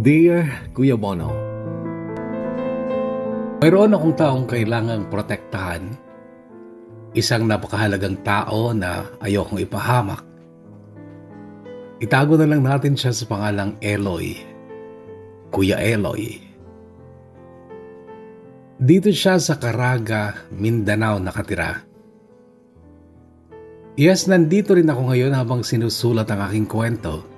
Dear Kuya Bono, mayroon akong taong kailangang protektahan. Isang napakahalagang tao na ayokong ipahamak. Itago na lang natin siya sa pangalang Eloy. Kuya Eloy. Dito siya sa Caraga, Mindanao nakatira. Yes, nandito rin ako ngayon habang sinusulat ang aking kwento.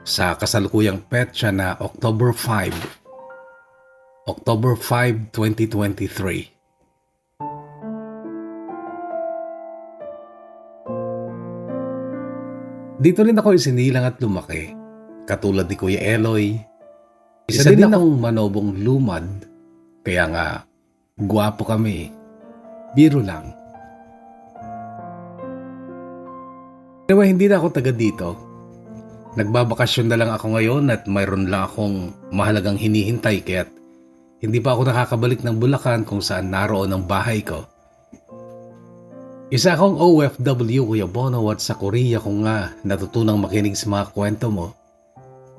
Sa kasalukuyang petsa na October 5, 2023. Dito rin ako isinilang at lumaki, katulad ni Kuya Eloy. Isa din akong manobong lumad, kaya nga gwapo kami. Biro lang. Anyway, hindi na ako taga dito. Nagbabakasyon na lang ako ngayon at mayroon lang akong mahalagang hinihintay kaya't hindi pa ako nakakabalik ng Bulacan kung saan naroon ang bahay ko. Isa akong OFW, Kuya Bono, at sa Korea ko nga natutunang makinig sa mga kwento mo.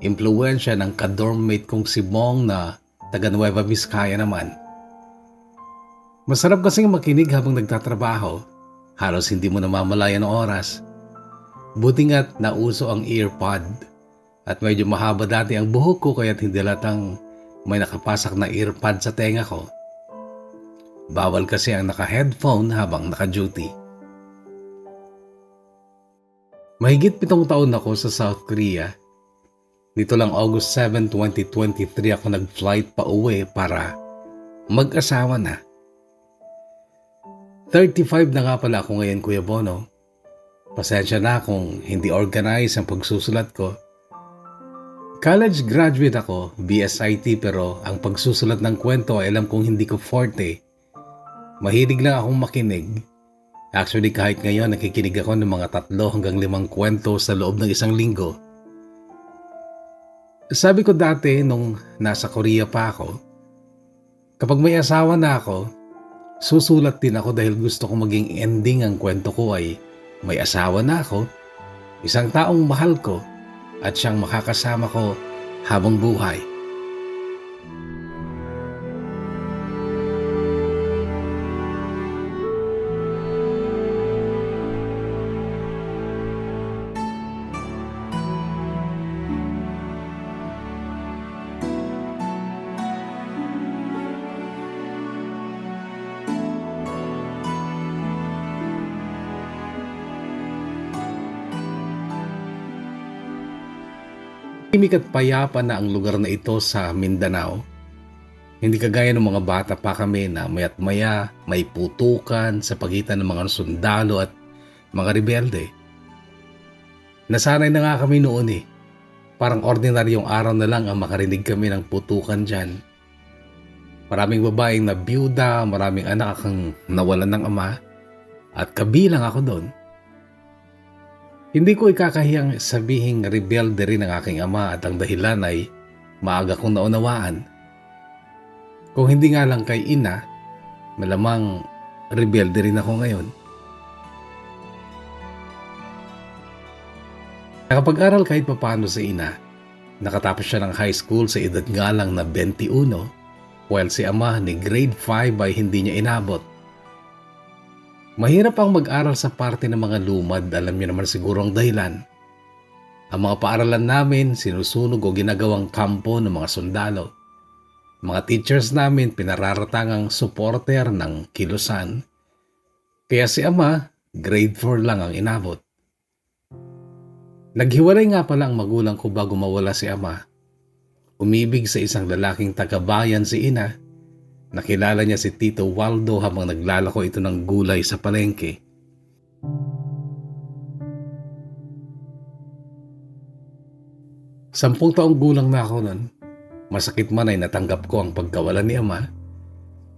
Impluwensya ng ka-dormmate kong si Bong na taga Nueva Vizcaya naman. Masarap kasing makinig habang nagtatrabaho. Halos hindi mo namamalayan ang oras. Buti nga't nauso ang earpod at medyo mahaba dati ang buhok ko kaya't hindi latang may nakapasak na earpod sa tenga ko. Bawal kasi ang naka-headphone habang naka-duty. Mahigit 7 taon ako sa South Korea. Dito lang August 7, 2023 ako nag-flight pa uwi para mag-asawa na. 35 na nga pala ako ngayon, Kuya Bono. Pasensya na kung hindi organize ang pagsusulat ko. College graduate ako, BSIT, pero ang pagsusulat ng kwento ay alam kong hindi ko forte. Mahilig lang akong makinig. Actually, kahit ngayon nakikinig ako ng mga 3 hanggang 5 kwento sa loob ng isang linggo. Sabi ko dati nung nasa Korea pa ako, kapag may asawa na ako, susulat din ako dahil gusto ko maging ending ang kwento ko ay may asawa na ako, isang taong mahal ko, at siyang makakasama ko habang buhay. Tahimik at payapa na ang lugar na ito sa Mindanao. Hindi kagaya ng mga bata pa kami na maya't maya may putukan sa pagitan ng mga sundalo at mga rebelde. Nasanay na nga kami noon eh. Parang ordinaryong araw na lang ang makarinig kami ng putukan dyan. Maraming babaeng na byuda, maraming anak ang nawalan ng ama at kabilang ako doon. Hindi ko ikakahiyang sabihing rebelde rin ang aking ama at ang dahilan ay maaga kong naunawaan. Kung hindi nga lang kay ina, malamang rebelde rin ako ngayon. Nakapag-aral kahit papano sa ina. Nakatapos siya ng high school sa edad nga lang na 21, while si ama ni grade 5 ay hindi niya inabot. Mahirap ang mag-aral sa parte ng mga lumad, alam niyo naman siguro ang dahilan. Ang mga paaralan namin sinusunog o ginagawang kampo ng mga sundalo. Mga teachers namin pinararatangang supporter ng kilusan. Kaya si ama, grade 4 lang ang inabot. Naghiwalay nga pala ang magulang ko bago mawala si ama. Umibig sa isang lalaking taga-bayan si ina. Nakilala niya si Tito Waldo habang naglalako ito ng gulay sa palengke. Sampung taong gulang na ako nun. Masakit man ay natanggap ko ang pagkawalan ni ama.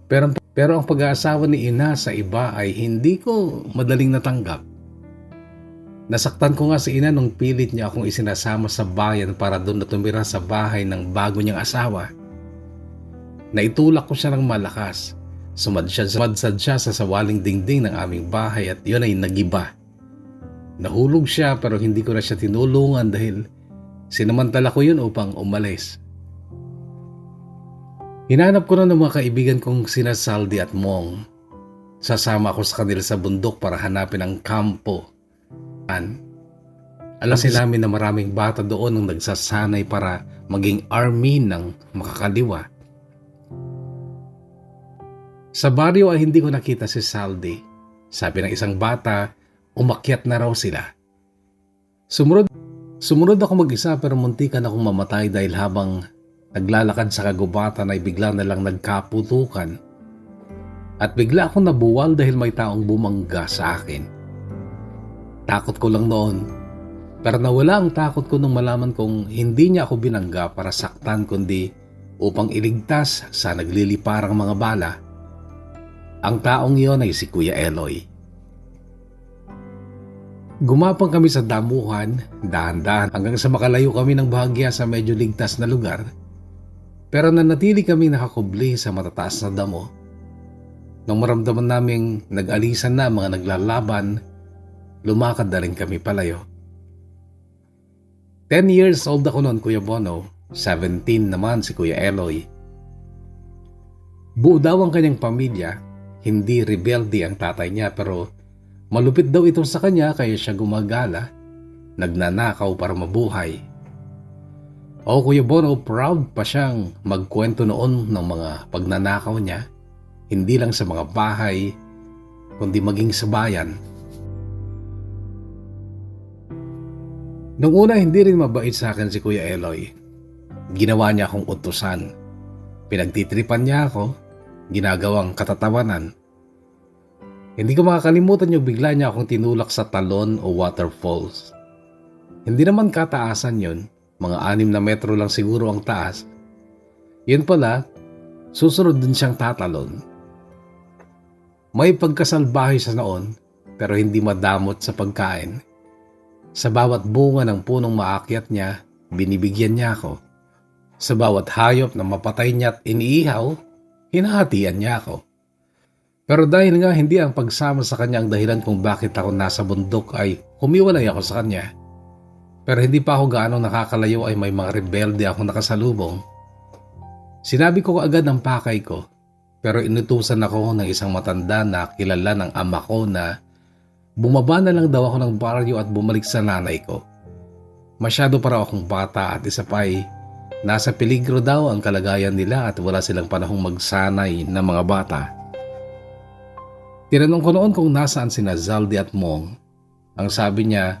Pero ang pag-aasawa ni ina sa iba ay hindi ko madaling natanggap. Nasaktan ko nga si ina nung pilit niya akong isinasama sa bayan para doon na tumira sa bahay ng bago niyang asawa. Naitulak ko siya ng malakas. Sumadsad siya sa sawaling dingding ng aming bahay at yun ay nagiba. Nahulog siya pero hindi ko na siya tinulungan dahil Sinamantala ko yun upang umalis. Hinanap ko na ng mga kaibigan kong sina Saldi at Mong. Sasama ako sa kanila sa bundok para hanapin ang kampo. Alam kasi namin na maraming bata doon ang nagsasanay para maging army ng makakaliwa. Sa baryo ay hindi ko nakita si Saldi. Sabi ng isang bata, umakyat na raw sila. Sumunod ako mag-isa pero muntikan akong mamatay dahil habang naglalakad sa kagubatan ay bigla na lang nagkaputukan. At bigla akong nabuwal dahil may taong bumangga sa akin. Takot ko lang noon. Pero nawala ang takot ko nung malaman kong hindi niya ako binangga para saktan kundi upang iligtas sa nagliliparang mga bala. Ang taong iyon ay si Kuya Eloy. Gumapang kami sa damuhan, dahan-dahan hanggang sa makalayo kami ng bahagya sa medyo ligtas na lugar. Pero nanatili kami nakakubli sa matataas na damo. Nung maramdaman naming nag-alisan na mga naglalaban, lumakad na rin kami palayo. 10 years old ako noon, Kuya Bono. 17 naman si Kuya Eloy. Buo daw ang kanyang pamilya. Hindi rebelde ang tatay niya pero malupit daw ito sa kanya kaya siya gumagala. Nagnanakaw para mabuhay. O Kuya Bono, proud pa siyang magkwento noon ng mga pagnanakaw niya. Hindi lang sa mga bahay, kundi maging sa bayan. Nung una hindi rin mabait sa akin si Kuya Eloy. Ginawa niya akong utusan. Pinagtitripan niya ako, ginagawang katatawanan. Hindi ko makakalimutan yung bigla niya akong tinulak sa talon o waterfalls. Hindi naman kataasan yun, mga 6 na metro lang siguro ang taas. Yun pala, susunod din siyang tatalon. May pagkasalbahe sa noon, pero hindi madamot sa pagkain. Sa bawat bunga ng punong maakyat niya, binibigyan niya ako. Sa bawat hayop na mapatay niya at iniihaw, hinahatian niya ako. Pero dahil nga hindi ang pagsama sa kanya ang dahilan kung bakit ako nasa bundok ay humiwalay ako sa kanya. Pero hindi pa ako gaano nakakalayo ay may mga rebelde akong nakasalubong. Sinabi ko agad ang pakay ko, pero inutusan ako ng isang matanda na kilala ng ama ko na bumaba na lang daw ako ng baryo at bumalik sa nanay ko. Masyado para akong bata at isa pa ay nasa peligro daw ang kalagayan nila at wala silang panahong magsanay na mga bata. Tinanong ko noon kung nasaan sina Zaldi at Mong. Ang sabi niya,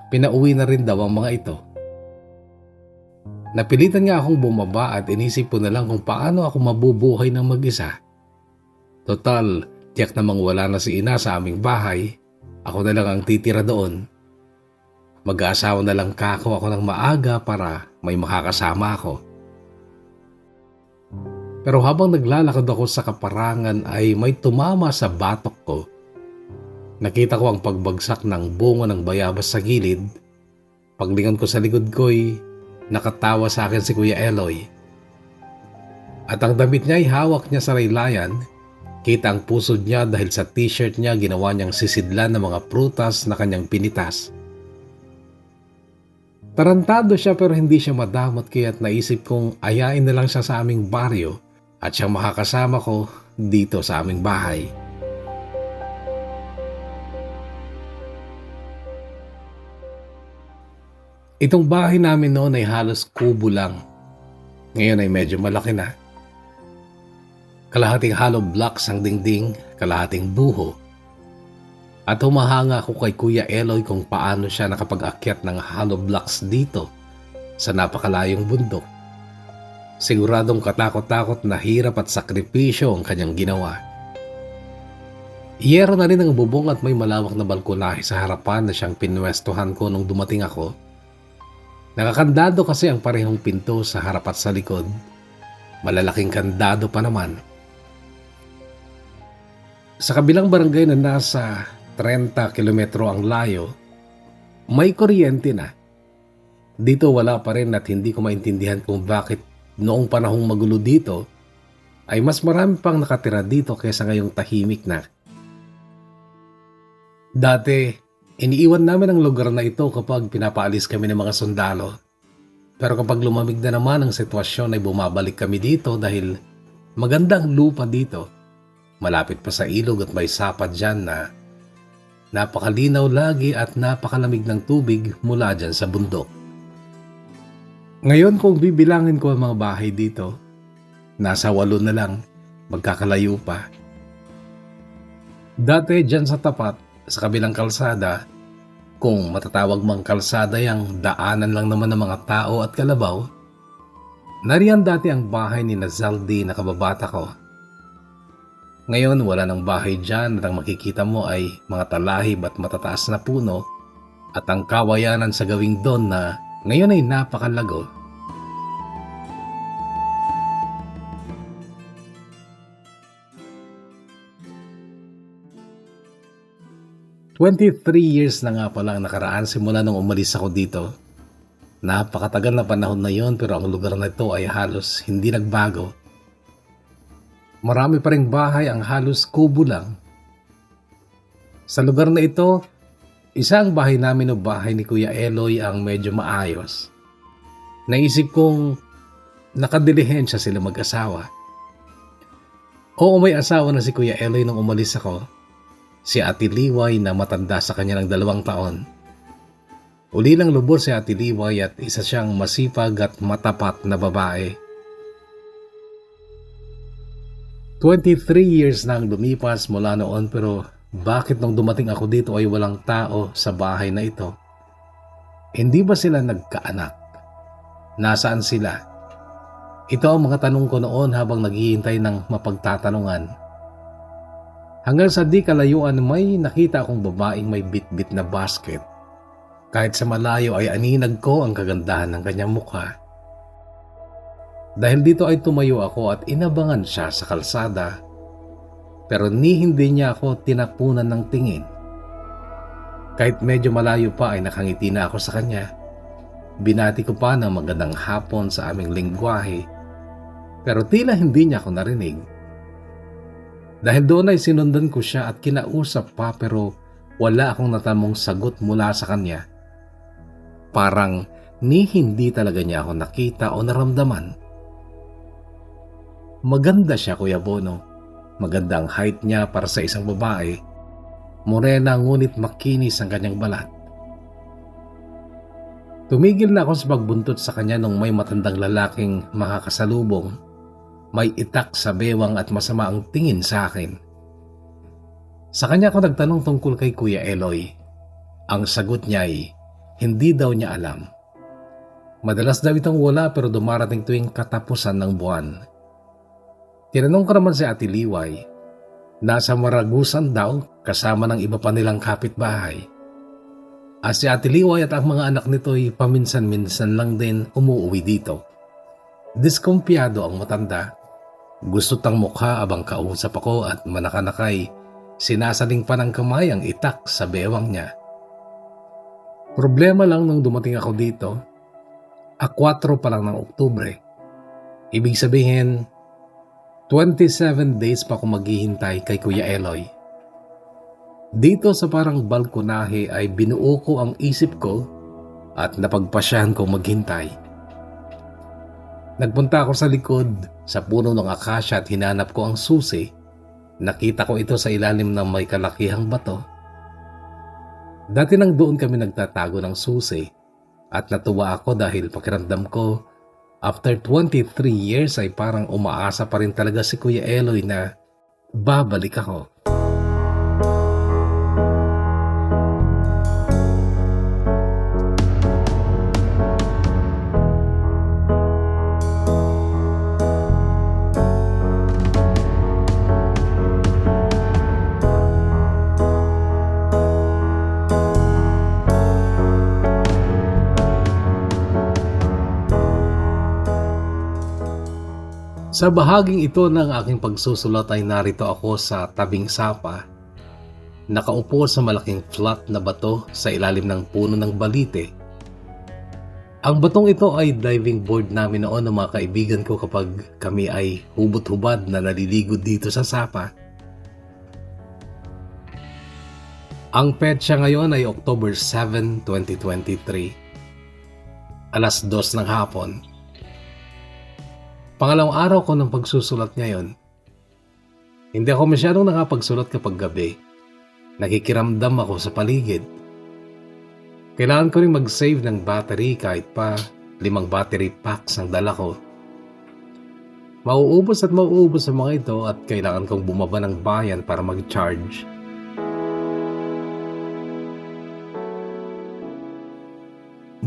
pinauwi na rin daw ang mga ito. Napilitan nga akong bumaba at inisip ko na lang kung paano ako mabubuhay ng mag-isa. Total, tiyak namang wala na si ina sa aming bahay. Ako na lang ang titira doon. Mag-aasawa na lang ako ng maaga para may makakasama ako. Pero habang naglalakad ako sa kaparangan ay may tumama sa batok ko. Nakita ko ang pagbagsak ng bunga ng bayabas sa gilid. Paglingon ko sa likod ko'y nakatawa sa akin si Kuya Eloy. At ang damit niya ay hawak niya sa laylayan. Kita ang pusod niya dahil sa t-shirt niya ginawa niyang sisidlan ng mga prutas na kanyang pinitas. Tarantado siya pero hindi siya madamot kaya't naisip kong ayain na lang siya sa aming baryo at siyang makakasama ko dito sa aming bahay. Itong bahay namin noon ay halos kubo lang. Ngayon ay medyo malaki na. Kalahating hollow blocks ang dingding, kalahating buho. At humahanga ako kay Kuya Eloy kung paano siya nakapag-akyat ng hollow blocks dito sa napakalayong bundok. Siguradong katakot-takot na hirap at sakripisyo ang kanyang ginawa. Iyero na rin ang bubong at may malawak na balkonahe sa harapan na siyang pinwestuhan ko nung dumating ako. Nakakandado kasi ang parehong pinto sa harap at sa likod. Malalaking kandado pa naman. Sa kabilang barangay na nasa 30 kilometro ang layo, may kuryente na. Dito wala pa rin at hindi ko maintindihan kung bakit noong panahong magulo dito ay mas marami pang nakatira dito kaysa ngayong tahimik na. Dati, iniiwan namin ang lugar na ito kapag pinapaalis kami ng mga sundalo. Pero kapag lumamig na naman ang sitwasyon ay bumabalik kami dito dahil magandang lupa dito. Malapit pa sa ilog at may sapad dyan na napakalinaw lagi at napakalamig ng tubig mula dyan sa bundok. Ngayon kung bibilangin ko ang mga bahay dito, nasa 8 na lang, magkakalayo pa. Dati dyan sa tapat, sa kabilang kalsada, kung matatawag mang kalsada yang daanan lang naman ng mga tao at kalabaw, nariyan dati ang bahay ni Nazaldi na kababata ko. Ngayon wala ng bahay dyan at ang makikita mo ay mga talahib at matataas na puno at ang kawayanan sa gawing doon na ngayon ay napakalago. "23 years na nga pala ang nakaraan simula nung umalis ako dito. Napakatagal na panahon na yon pero ang lugar na ito ay halos hindi nagbago. Marami pa ring bahay ang halos kubo lang. Sa lugar na ito, isang bahay namin o bahay ni Kuya Eloy ang medyo maayos. Naisip kong nakadilihensya sila mag-asawa. Oo, may asawa na si Kuya Eloy nung umalis ako. Si Ate Liway na matanda sa kanya ng 2 taon. Uli lang lubos si Ate Liway at isa siyang masipag at matapat na babae. 23 years na ang lumipas mula noon pero bakit nung dumating ako dito ay walang tao sa bahay na ito? Hindi ba sila nagkaanak? Nasaan sila? Ito ang mga tanong ko noon habang naghihintay ng mapagtatanungan. Hanggang sa di kalayuan may nakita akong babaeng may bitbit na basket. Kahit sa malayo ay aninag ko ang kagandahan ng kanyang mukha. Dahil dito ay tumayo ako at inabangan siya sa kalsada. Pero hindi niya ako tinapunan ng tingin. Kahit medyo malayo pa ay nakangiti na ako sa kanya. Binati ko pa ng magandang hapon sa aming lingwahe. Pero tila hindi niya ako narinig. Dahil doon ay sinundan ko siya at kinausap pa pero wala akong natamong sagot mula sa kanya. Parang hindi talaga niya ako nakita o naramdaman. Maganda siya, Kuya Bono. Maganda ang height niya para sa isang babae. Morena ngunit makinis ang kanyang balat. Tumigil na ako sa pagbuntot sa kanya nung may matandang lalaking makakasalubong. May itak sa bewang at masama ang tingin sa akin. Sa kanya ako nagtanong tungkol kay Kuya Eloy. Ang sagot niya ay hindi daw niya alam. Madalas daw itong wala pero dumarating tuwing katapusan ng buwan. Tinanong ko naman si Ate Liway. Nasa Maragusan daw kasama ng iba pa nilang kapitbahay. Si Ate Liway at ang mga anak nito ay paminsan-minsan lang din umuwi dito. Diskumpiyado ang matanda. Gusto tang mukha abang kausap ako at manakanakay sinasaling pa ng kamay ang itak sa bewang niya. Problema lang nung dumating ako dito, 4 pa lang ng Oktubre. Ibig sabihin, 27 days pa ako maghihintay kay Kuya Eloy. Dito sa parang balkonahe ay binuo ko ang isip ko at napagpasyahan ko maghintay. Nagpunta ako sa likod sa puno ng akasya at hinanap ko ang susi. Nakita ko ito sa ilalim ng may kalakihang bato. Dati nang doon kami nagtatago ng susi at natuwa ako dahil pakiramdam ko after 23 years ay parang umaasa pa rin talaga si Kuya Eloy na babalik ako. Sa bahaging ito ng aking pagsusulat ay narito ako sa tabing sapa, nakaupo sa malaking flat na bato sa ilalim ng puno ng balite. Ang batong ito ay diving board namin noon ng mga kaibigan ko kapag kami ay hubot-hubad na naliligo dito sa sapa. Ang petsa ngayon ay October 7, 2023. 2:00 ng hapon. Pangalawang araw ko ng pagsusulat ngayon. Hindi ako masyadong nakapagsulat kapag gabi. Nakikiramdam ako sa paligid. Kailangan ko rin mag-save ng battery kahit pa 5 battery packs ang dala ko. Mauubos at mauubos ang mga ito at kailangan kong bumaba ng bayan para mag-charge.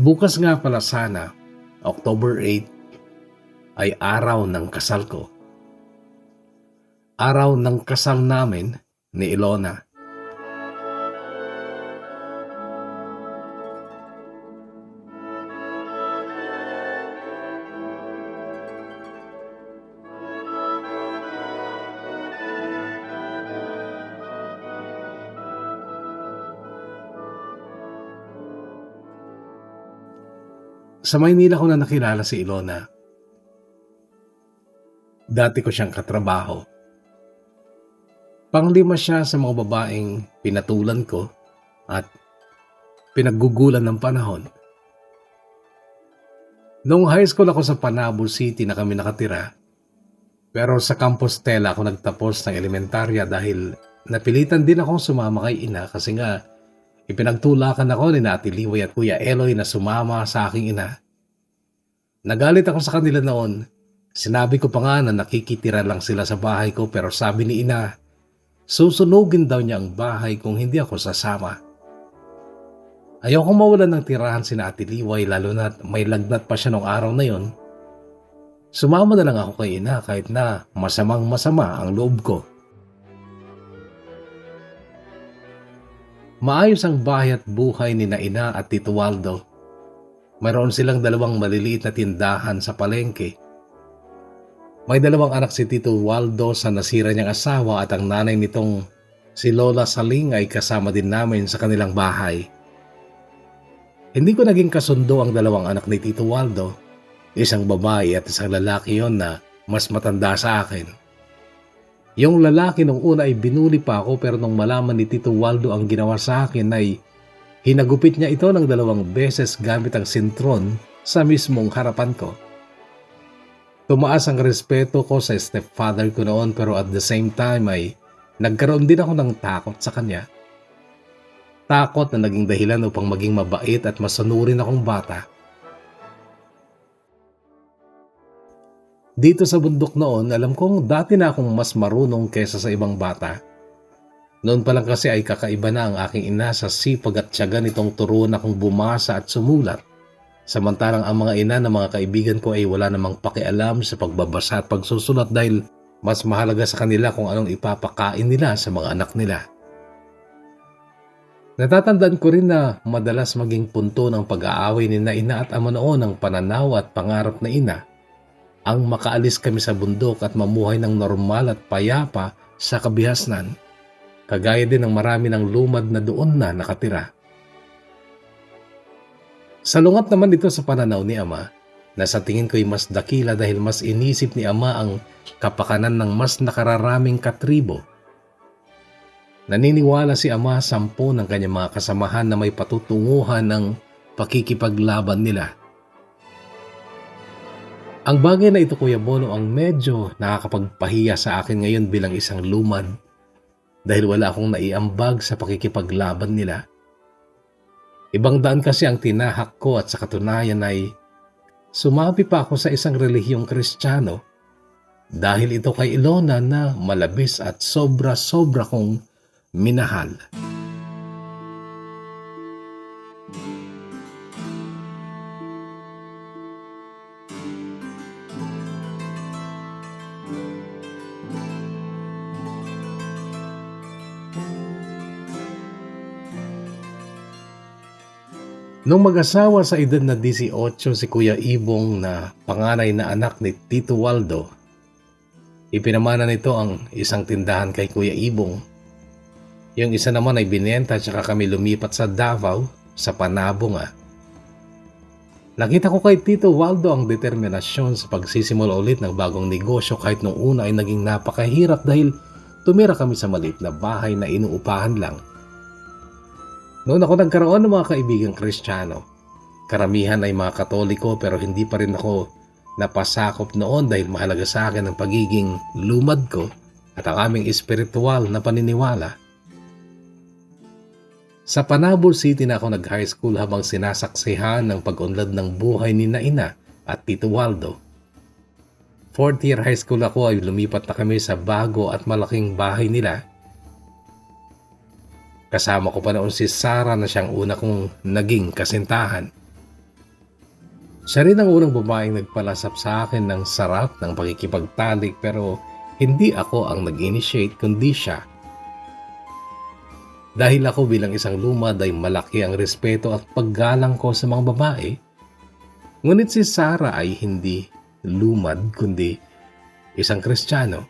Bukas nga pala sana, October 8, ay araw ng kasal ko. Araw ng kasal namin ni Ilona. Sa Maynila ko na nakilala si Ilona. Dati ko siyang katrabaho. Panglima siya sa mga babaeng pinatulan ko at pinaggugulan ng panahon. Noong high school ako sa Panabo City na kami nakatira, pero sa Compostela ako nagtapos ng elementarya dahil napilitan din akong sumama kay ina kasi nga ipinagtulakan ako ni Ate Liway at Kuya Eloy na sumama sa aking ina. Nagalit ako sa kanila noon. Sinabi ko pa nga na nakikitira lang sila sa bahay ko pero sabi ni ina, susunugin daw niya ang bahay kung hindi ako sasama. Ayokong mawalan ng tirahan si Ate Liway lalo na may lagnat pa siya noong araw na yon. Sumama na lang ako kay ina kahit na masamang masama ang loob ko. Maayos ang bahay at buhay ni ina at Tito Waldo. Mayroon silang 2 maliliit na tindahan sa palengke. May 2 anak si Tito Waldo sa nasira niyang asawa at ang nanay nitong si Lola Saling ay kasama din namin sa kanilang bahay. Hindi ko naging kasundo ang 2 anak ni Tito Waldo, isang babae at isang lalaki yon na mas matanda sa akin. Yung lalaki nung una ay binuli pa ako pero nung malaman ni Tito Waldo ang ginawa sa akin ay hinagupit niya ito ng 2 beses gamit ang sintron sa mismong harapan ko. Tumaas ang respeto ko sa stepfather ko noon pero at the same time ay nagkaroon din ako ng takot sa kanya. Takot na naging dahilan upang maging mabait at masunurin akong bata. Dito sa bundok noon, alam kong dati na akong mas marunong kaysa sa ibang bata. Noon pa lang kasi ay kakaiba na ang aking ina sa sipag at tiyaga nitong turuan akong bumasa at sumulat. Samantalang ang mga ina ng mga kaibigan ko ay wala namang pakialam sa pagbabasa at pagsusulat dahil mas mahalaga sa kanila kung anong ipapakain nila sa mga anak nila. Natatandaan ko rin na madalas maging punto ng pag-aaway ni ina at ama noon ang pananaw at pangarap na ina ang makaalis kami sa bundok at mamuhay ng normal at payapa sa kabihasnan. Kagaya din ng marami ng lumad na doon na nakatira. Salungat naman ito sa pananaw ni Ama na sa tingin ko'y mas dakila dahil mas inisip ni Ama ang kapakanan ng mas nakararaming katribo. Naniniwala si Ama 10 ng kanyang mga kasamahan na may patutunguhan ng pakikipaglaban nila. Ang bagay na ito, Kuya Bono, ang medyo nakakapagpahiya sa akin ngayon bilang isang lumad dahil wala akong naiambag sa pakikipaglaban nila. Ibang daan kasi ang tinahak ko at sa katunayan ay sumapi pa ako sa isang relihiyong Kristiyano dahil ito kay Ilona na malabis at sobra-sobra kong minahal. Nung mag-asawa sa edad na 18 si Kuya Ibong na panganay na anak ni Tito Waldo, ipinamana nito ang isang tindahan kay Kuya Ibong. Yung isa naman ay binenta at saka kami lumipat sa Davao, sa Panabo nga. Nakita ko kay Tito Waldo ang determinasyon sa pagsisimula ulit ng bagong negosyo kahit nung una ay naging napakahirap dahil tumira kami sa maliit na bahay na inuupahan lang. Noon ako nagkaroon ng mga kaibigang Kristiyano, Karamihan ay mga Katoliko pero hindi pa rin ako napasakop noon dahil mahalaga sa akin ang pagiging lumad ko at ang aming espiritual na paniniwala. Sa Panabol City na ako nag-high school habang sinasaksihan ng pag-unlad ng buhay ni Ina at Tito Waldo. Fourth year high school ako ay lumipat na kami sa bago at malaking bahay nila. Kasama ko pa noon si Sarah na siyang una kong naging kasintahan. Siya rin ang unang babaeng nagpalasap sa akin ng sarap ng pakikipagtalik pero hindi ako ang nag-initiate kundi siya. Dahil ako bilang isang lumad ay malaki ang respeto at paggalang ko sa mga babae, ngunit si Sarah ay hindi lumad kundi isang Kristiyano.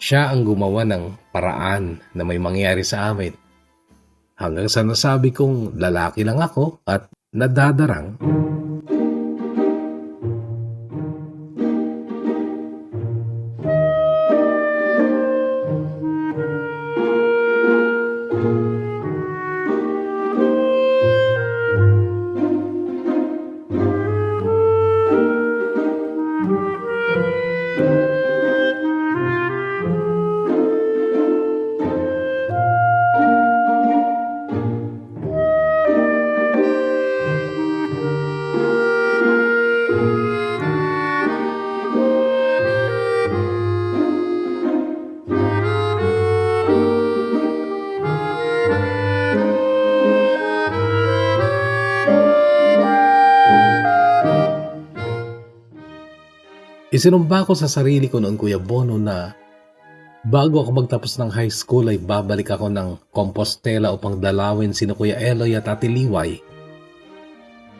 Siya ang gumawa ng paraan na may mangyari sa amin. Hanggang sa nasabi kong lalaki lang ako at nadadarang. Isinumba ko sa sarili ko noon, Kuya Bono, na bago ako magtapos ng high school ay babalik ako ng Compostela upang dalawin sina Kuya Eloy at Ate Liway.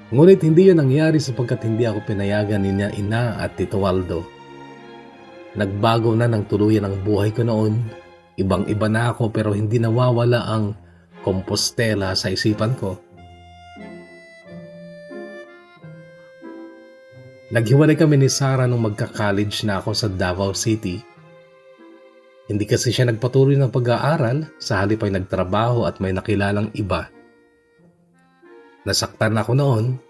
Ngunit hindi yun nangyari sapagkat hindi ako pinayagan ni Ina at Tito Waldo. Nagbago na ng tuluyan ang buhay ko noon. Ibang-iba na ako pero hindi nawawala ang Compostela sa isipan ko. Naghiwalay kami ni Sarah nung magka-college na ako sa Davao City. Hindi kasi siya nagpatuloy ng pag-aaral, sa halip ay nagtrabaho at may nakilalang iba. Nasaktan ako noon,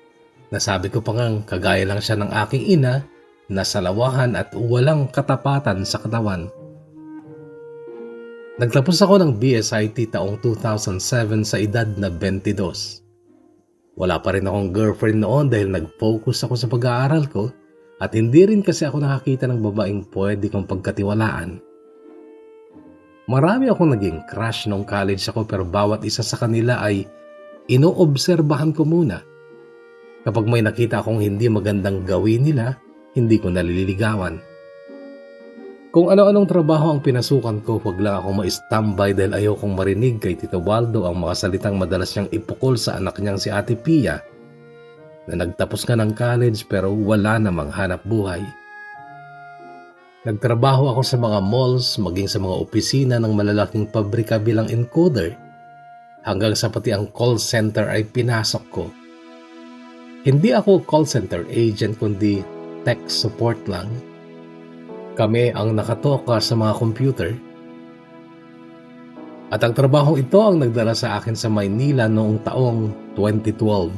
nasabi ko pa ngang kagaya lang siya ng aking ina, nasalawahan at walang katapatan sa katawan. Nagtapos ako ng BSIT taong 2007 sa edad na 22. Wala pa rin akong girlfriend noon dahil nag-focus ako sa pag-aaral ko at hindi rin kasi ako nakakita ng babaeng pwede kong pagkatiwalaan. Marami akong naging crush nung college ako pero bawat isa sa kanila ay inoobserbahan ko muna. Kapag may nakita akong hindi magandang gawin nila, hindi ko naliligawan. Kung ano-anong trabaho ang pinasukan ko, huwag lang akong ma-standby dahil ayokong marinig kay Tito Waldo ang mga salitang madalas niyang ipukol sa anak niyang si Ate Pia na nagtapos nga ng college pero wala namang hanap buhay. Nagtrabaho ako sa mga malls, maging sa mga opisina ng malalaking pabrika bilang encoder, hanggang sa pati ang call center ay pinasok ko. Hindi ako call center agent kundi tech support lang. Kami ang nakatoka sa mga computer. At ang trabaho ito ang nagdala sa akin sa Maynila noong taong 2012.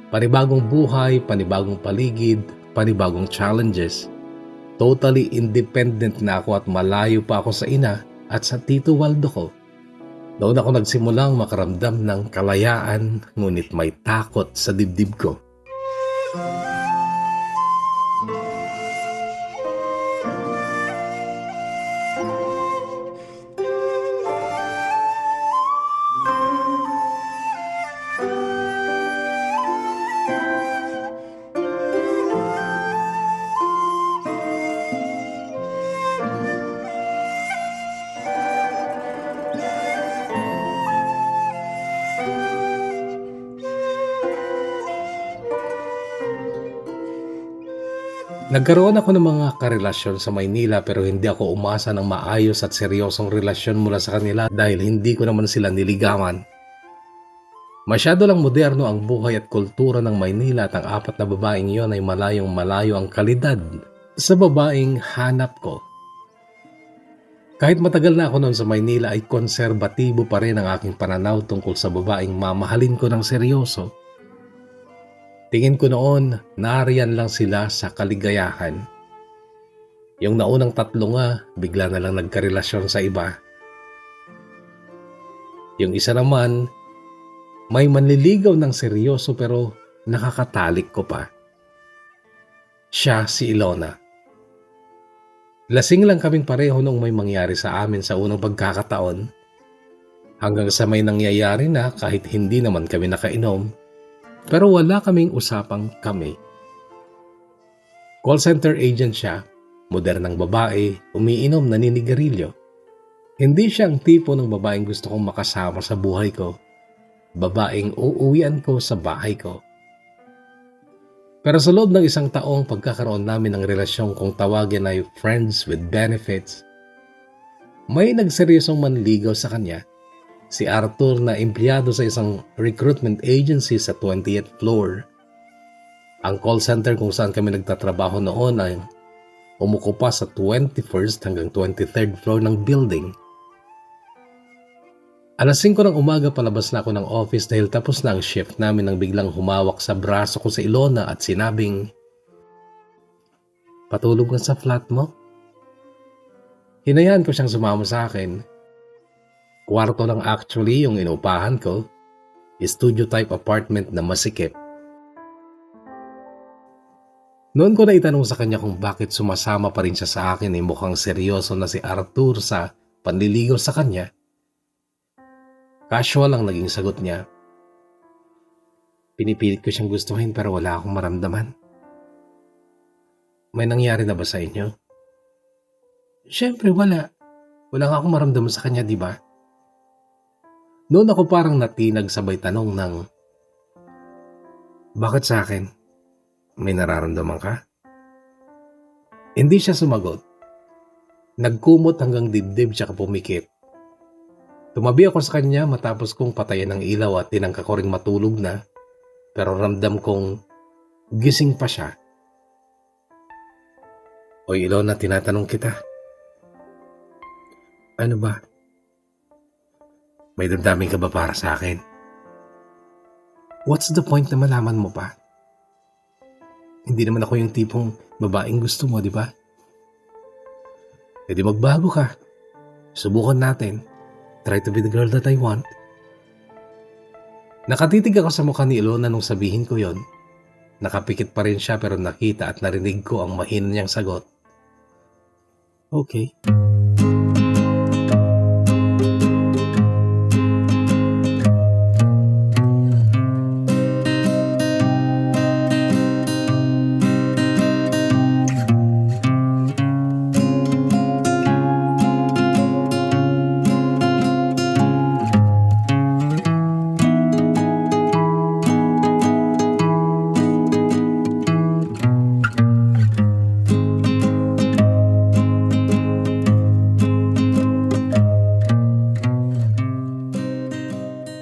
Panibagong buhay, panibagong paligid, panibagong challenges. Totally independent na ako at malayo pa ako sa ina at sa Tito Waldo ko. Doon ako nagsimulang makaramdam ng kalayaan, ngunit may takot sa dibdib ko. Nagkaroon ako ng mga karelasyon sa Maynila pero hindi ako umasa ng maayos at seryosong relasyon mula sa kanila dahil hindi ko naman sila niligawan. Masyado lang moderno ang buhay at kultura ng Maynila at ang apat na babaeng yon ay malayong malayo ang kalidad sa babaeng hanap ko. Kahit matagal na ako noon sa Maynila ay konserbatibo pa rin ang aking pananaw tungkol sa babaeng mamahalin ko ng seryoso. Tingin ko noon, nariyan lang sila sa kaligayahan. Yung naunang tatlo nga, bigla na lang nagkarelasyon sa iba. Yung isa naman, may manliligaw ng seryoso pero nakakatalik ko pa. Siya si Ilona. Lasing lang kaming pareho nung may mangyari sa amin sa unang pagkakataon. Hanggang sa may nangyayari na kahit hindi naman kami nakainom, pero wala kaming usapang kami. Call center agent siya, modernang babae, umiinom, naninigarilyo. Hindi siya ang tipo ng babaeng gusto kong makasama sa buhay ko. Babaeng uuwian ko sa bahay ko. Pero sa loob ng isang taong pagkakaroon namin ng relasyon kung tawagin ay friends with benefits, may nagseryosong manligaw sa kanya, si Arthur na empleyado sa isang recruitment agency sa 20th floor. Ang call center kung saan kami nagtatrabaho noon ay umuko pa sa 21st hanggang 23rd floor ng building. Alas 5 ng umaga palabas na ako ng office dahil tapos na ang shift namin nang biglang humawak sa braso ko si Ilona at sinabing, "Patulog ka sa flat mo?" Hinayaan ko siyang sumama sa akin. Kwarto lang actually yung inupahan ko, studio type apartment na masikip. Noon ko na itanong sa kanya kung bakit sumasama pa rin siya sa akin mukhang seryoso na si Arthur sa panliligaw sa kanya. Casual ang naging sagot niya. Pinipilit ko siyang gustuhin pero wala akong maramdaman. May nangyari na ba sa inyo? Siyempre wala. Wala nga akong maramdaman sa kanya, di ba? Noon ako parang natinag sabay tanong ng, "Bakit sa akin? May nararamdaman ka?" Hindi siya sumagot. Nagkumot hanggang dibdib siya pumikit. Tumabi ako sa kanya matapos kong patayan ng ilaw at tinangka ko ring matulog na, pero ramdam kong gising pa siya. "Oy Ilona, tinatanong kita. Ano ba? May damdamin ka ba para sa akin? What's the point na malaman mo pa? Hindi naman ako yung tipong babaeng gusto mo, di ba? E di magbago ka. Subukan natin. Try to be the girl that I want." Nakatitig ako sa mukha ni Ilona nung sabihin ko yon. Nakapikit pa rin siya pero nakita at narinig ko ang mahina niyang sagot. "Okay."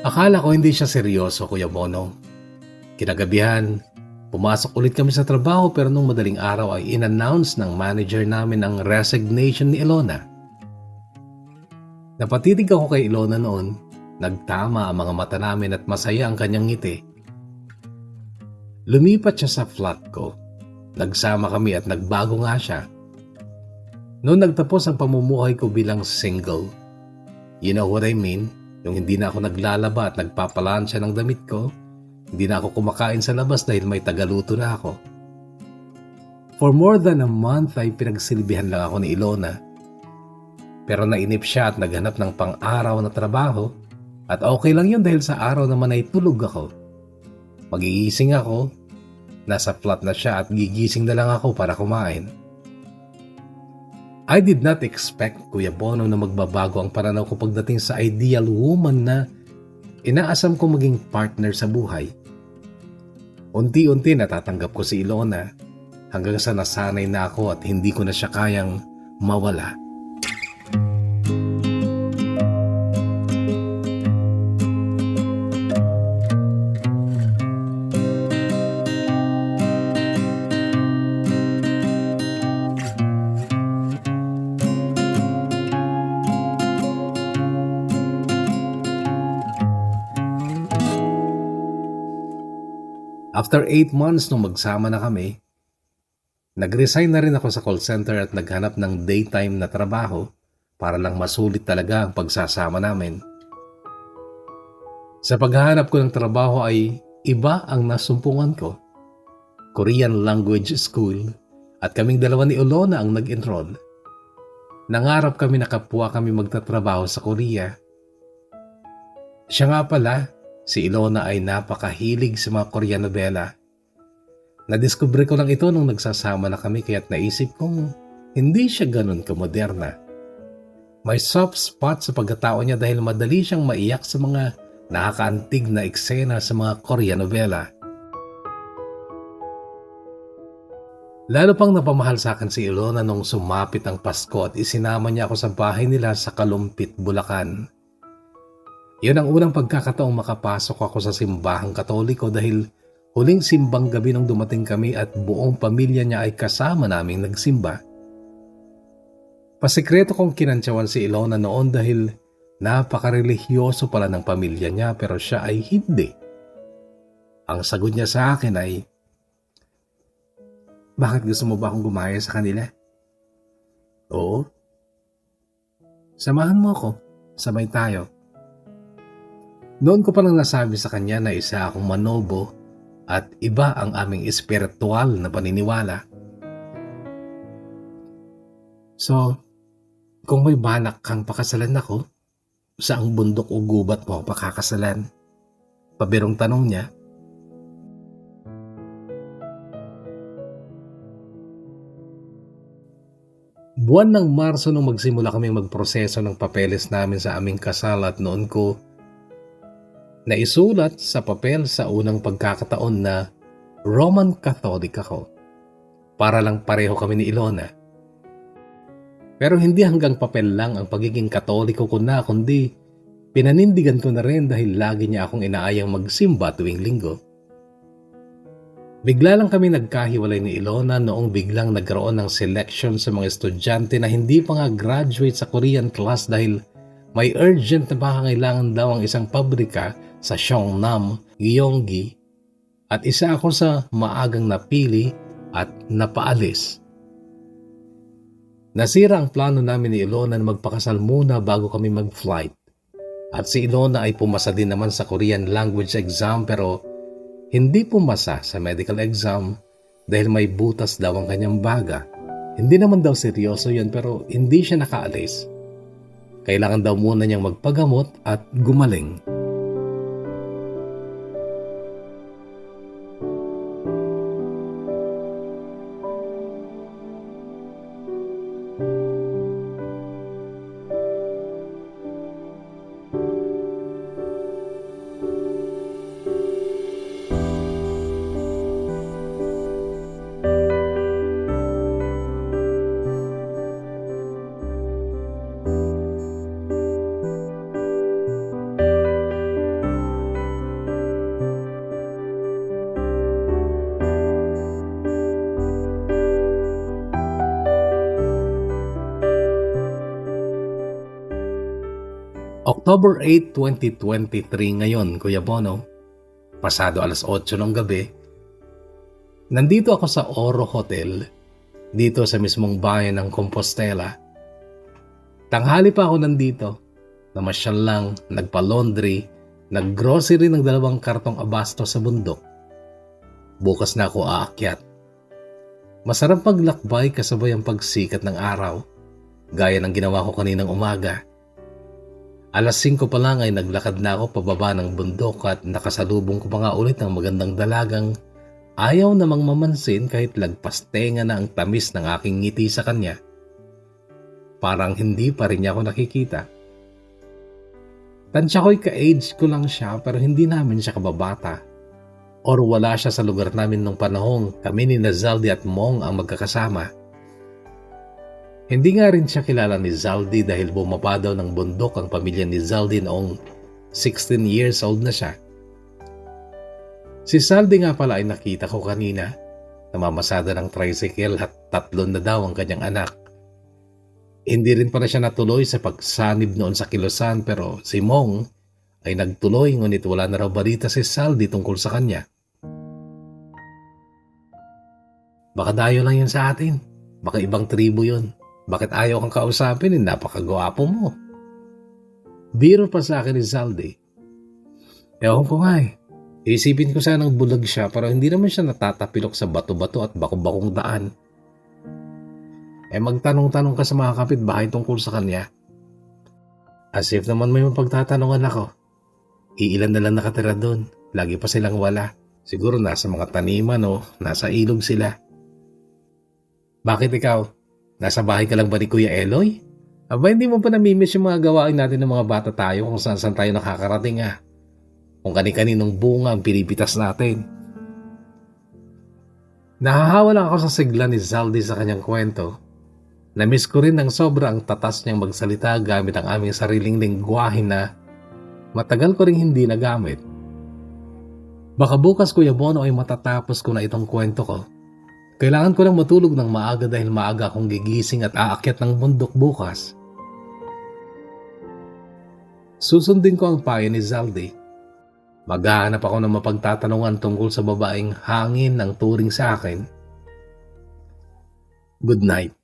Akala ko hindi siya seryoso, Kuya Bono. Kinagabihan, pumasok ulit kami sa trabaho pero nung madaling araw ay in-announce ng manager namin ang resignation ni Ilona. Napatitig ako kay Ilona noon, nagtama ang mga mata namin at masaya ang kanyang ngiti. Lumipat siya sa flat ko. Nagsama kami at nagbago nga siya. Noon nagtapos ang pamumuhay ko bilang single. You know what I mean? Yung hindi na ako naglalaba at nagpapalansya ng damit ko, hindi na ako kumakain sa labas dahil may tagaluto na ako. For more than a month ay pinagsilbihan lang ako ni Ilona. Pero nainip siya at naghanap ng pang-araw na trabaho at okay lang yun dahil sa araw naman ay tulog ako. Magigising ako, nasa flat na siya at gigising na lang ako para kumain. I did not expect, Kuya Bono, na magbabago ang pananaw ko pagdating sa ideal woman na inaasam ko maging partner sa buhay. Unti-unti natatanggap ko si Ilona hanggang sa nasanay na ako at hindi ko na siya kayang mawala. After 8 months nung magsama na kami, nag-resign na rin ako sa call center at naghanap ng daytime na trabaho para lang masulit talaga ang pagsasama namin. Sa paghahanap ko ng trabaho ay iba ang nasumpungan ko. Korean Language School at kaming dalawa ni Ilona ang nag-enroll. Nangarap kami na kapwa kami magtatrabaho sa Korea. Siya nga pala, si Ilona ay napakahilig sa mga Korean novela. Nadiskubre ko lang ito nung nagsasama na kami kaya't naisip kong hindi siya ganun kamoderna. May soft spot sa pagkatao niya dahil madali siyang maiyak sa mga nakakaantig na eksena sa mga Korean novela. Lalo pang napamahal sa akin si Ilona nung sumapit ang Pasko at isinama niya ako sa bahay nila sa Kalumpit, Bulacan. Yun ang unang pagkakataong makapasok ako sa simbahang Katoliko dahil huling simbang gabi nung dumating kami at buong pamilya niya ay kasama naming nagsimba. Pasikreto kong kinantsawan si Ilona noon dahil napakarelihiyoso pala ng pamilya niya pero siya ay hindi. Ang sagot niya sa akin ay, "Bakit gusto mo ba akong gumaya sa kanila?" "Oo." "Samahan mo ako, sabay tayo." Noon ko palang nasabi sa kanya na isa akong manobo at iba ang aming espiritual na paniniwala. "So, kung may balak kang pakasalan ako, saang bundok o gubat mo ako pakakasalan?" Pabirong tanong niya. Buwan ng Marso nung magsimula kaming magproseso ng papeles namin sa aming kasal at noon ko naisulat sa papel sa unang pagkakataon na Roman Catholic ako. Para lang pareho kami ni Ilona. Pero hindi hanggang papel lang ang pagiging Katoliko ko na kundi pinanindigan ko na rin dahil lagi niya akong inaayang magsimba tuwing linggo. Bigla lang kami nagkahiwalay ni Ilona noong biglang nagkaroon ng selection sa mga estudyante na hindi pa nga graduate sa Korean class dahil may urgent na pangangailangan daw ang isang pabrika sa Seongnam, Gyeonggi at isa ako sa maagang napili at napaalis. Nasira ang plano namin ni Ilona na magpakasal muna bago kami mag-flight at si Ilona ay pumasa din naman sa Korean language exam pero hindi pumasa sa medical exam dahil may butas daw ang kanyang baga. Hindi naman daw seryoso yun pero hindi siya nakaalis. Kailangan daw muna niyang magpagamot at gumaling. October 8, 2023 ngayon, Kuya Bono, pasado alas 8 ng gabi, nandito ako sa Oro Hotel, dito sa mismong bayan ng Compostela. Tanghali pa ako nandito, namasyal lang, nagpa-laundry, nag-grocery ng 2 kartong abasto sa bundok. Bukas na ako aakyat. Masarap maglakbay kasabay ang pagsikat ng araw, gaya ng ginawa ko kaninang umaga. Alas 5 pa lang ay naglakad na ako pababa ng bundok at nakasalubong ko pa nga ulit ang magandang dalagang ayaw namang mamansin kahit lagpas tenga na ang tamis ng aking ngiti sa kanya. Parang hindi pa rin niya ako nakikita. Tansya ko'y ka-age ko lang siya pero hindi namin siya kababata. Or wala siya sa lugar namin nung panahong kami ni Zaldi at Mong ang magkakasama. Hindi nga rin siya kilala ni Zaldi dahil bumaba daw ng bundok ang pamilya ni Zaldi noong 16 years old na siya. Si Zaldi nga pala ay nakita ko kanina, namamasada ng tricycle at 3 na daw ang kanyang anak. Hindi rin pala siya natuloy sa pagsanib noon sa kilusan pero si Mong ay nagtuloy ngunit wala na raw balita si Zaldi tungkol sa kanya. Baka dayo lang yun sa atin. Baka ibang tribo yun. Bakit ayaw kang kausapin? Napakagwapo mo. Biro pa sa akin ni Zaldi. Ewan ko nga eh. Isipin ko sanang bulag siya pero hindi naman siya natatapilok sa bato-bato at bako-bakong daan. Magtanong-tanong ka sa mga kapitbahay tungkol sa kanya. As if naman may mapagtatanungan ako. Iilan na lang nakatira doon. Lagi pa silang wala. Siguro nasa mga taniman o nasa ilog sila. Bakit ikaw? Nasa bahay ka lang ba ni Kuya Eloy? Aba, hindi mo pa namimiss yung mga gawain natin ng mga bata tayo kung saan tayo nakakarating ah. Kung kani-kaninong bunga ang pinipitas natin. Nahahawa lang ako sa sigla ni Zaldi sa kanyang kwento. Namiss ko rin ng sobra ang tatas niyang magsalita gamit ang aming sariling lengguwahe na matagal ko rin hindi nagamit. Baka bukas Kuya Bono ay matatapos ko na itong kwento ko. Kailangan ko lang matulog ng maaga dahil maaga akong gigising at aakyat ng bundok bukas. Susundin ko ang payo ni Zaldi. Maghahanap ako ng mapagtatanungan tungkol sa babaeng hangin ng turing sa akin. Good night.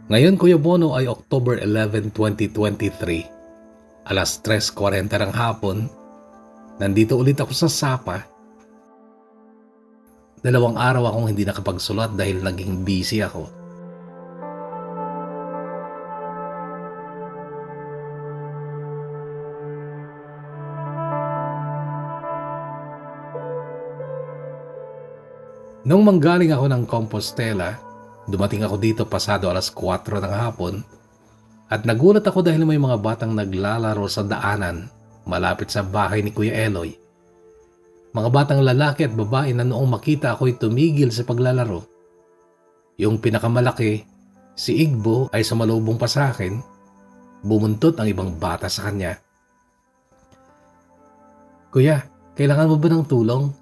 Ngayon Kuya Bono ay October 11, 2023. Alas 3:40 ng hapon. Nandito ulit ako sa Sapa. 2 araw akong hindi nakapagsulat dahil naging busy ako. Nung manggaling ako ng Compostela, dumating ako dito pasado alas 4 ng hapon at nagulat ako dahil may mga batang naglalaro sa daanan malapit sa bahay ni Kuya Eloy. Mga batang lalaki at babae na noong makita ako'y tumigil sa paglalaro. Yung pinakamalaki, si Igbo ay sumalubong pa sa akin. Bumuntot ang ibang bata sa kanya. Kuya, kailangan mo ba ng tulong?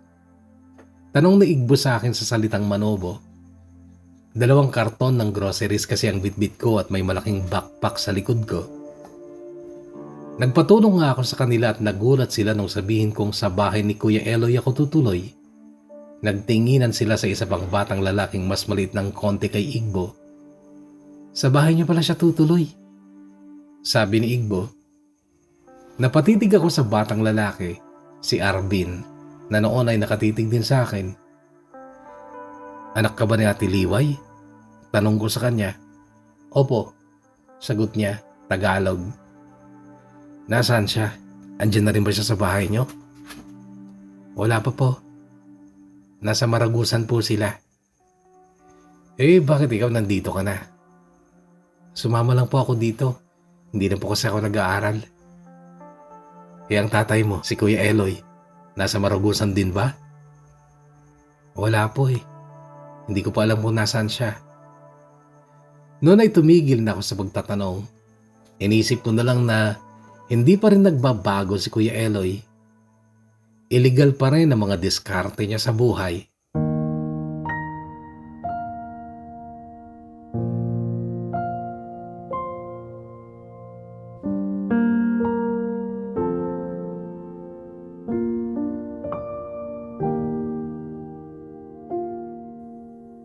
Tanong ni Igbo sa akin sa salitang Manobo. 2 karton ng groceries kasi ang bitbit ko at may malaking backpack sa likod ko. Nagpatulong nga ako sa kanila at nagulat sila nung sabihin kong sa bahay ni Kuya Eloy ako tutuloy. Nagtinginan sila sa isa pang batang lalaking mas maliit ng konti kay Igbo. Sa bahay niya pala siya tutuloy, sabi ni Igbo. Napatitig ako sa batang lalaki, si Arvin, na noon ay nakatitig din sa akin. Anak ka ba ni Ate Liway? Tanong ko sa kanya. Opo, sagot niya, Tagalog. Nasaan siya? Andiyan na rin ba siya sa bahay niyo? Wala pa po. Nasa Maragusan po sila. Bakit ikaw nandito ka na? Sumama lang po ako dito. Hindi na po kasi ako nag-aaral. Ang tatay mo, si Kuya Eloy, nasa Maragusan din ba? Wala po Hindi ko pa alam kung nasaan siya. Noon ay tumigil na ako sa pagtatanong. Inisip ko na lang na hindi pa rin nagbabago si Kuya Eloy. Illegal pa rin ang mga diskarte niya sa buhay.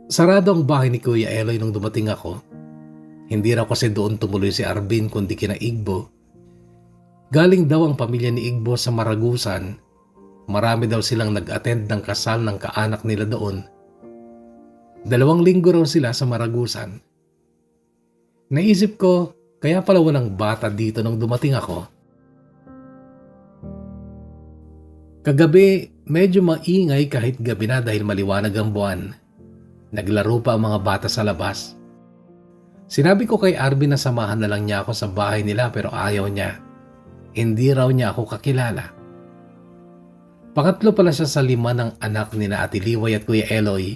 Sarado ang bahay ni Kuya Eloy nung dumating ako. Hindi raw kasi doon tumuloy si Arvin kundi kina Igbo. Galing daw ang pamilya ni Igbo sa Maragusan. Marami daw silang nag-attend ng kasal ng kaanak nila doon. 2 linggo raw sila sa Maragusan. Naisip ko, kaya pala walang bata dito nung dumating ako. Kagabi, medyo maingay kahit gabi na dahil maliwanag ang buwan. Naglaro pa ang mga bata sa labas. Sinabi ko kay Arvin na samahan na lang niya ako sa bahay nila pero ayaw niya. Hindi raw niya ako kakilala. Pangatlo pala siya sa 5 ng anak ni na Ate Liway at Kuya Eloy.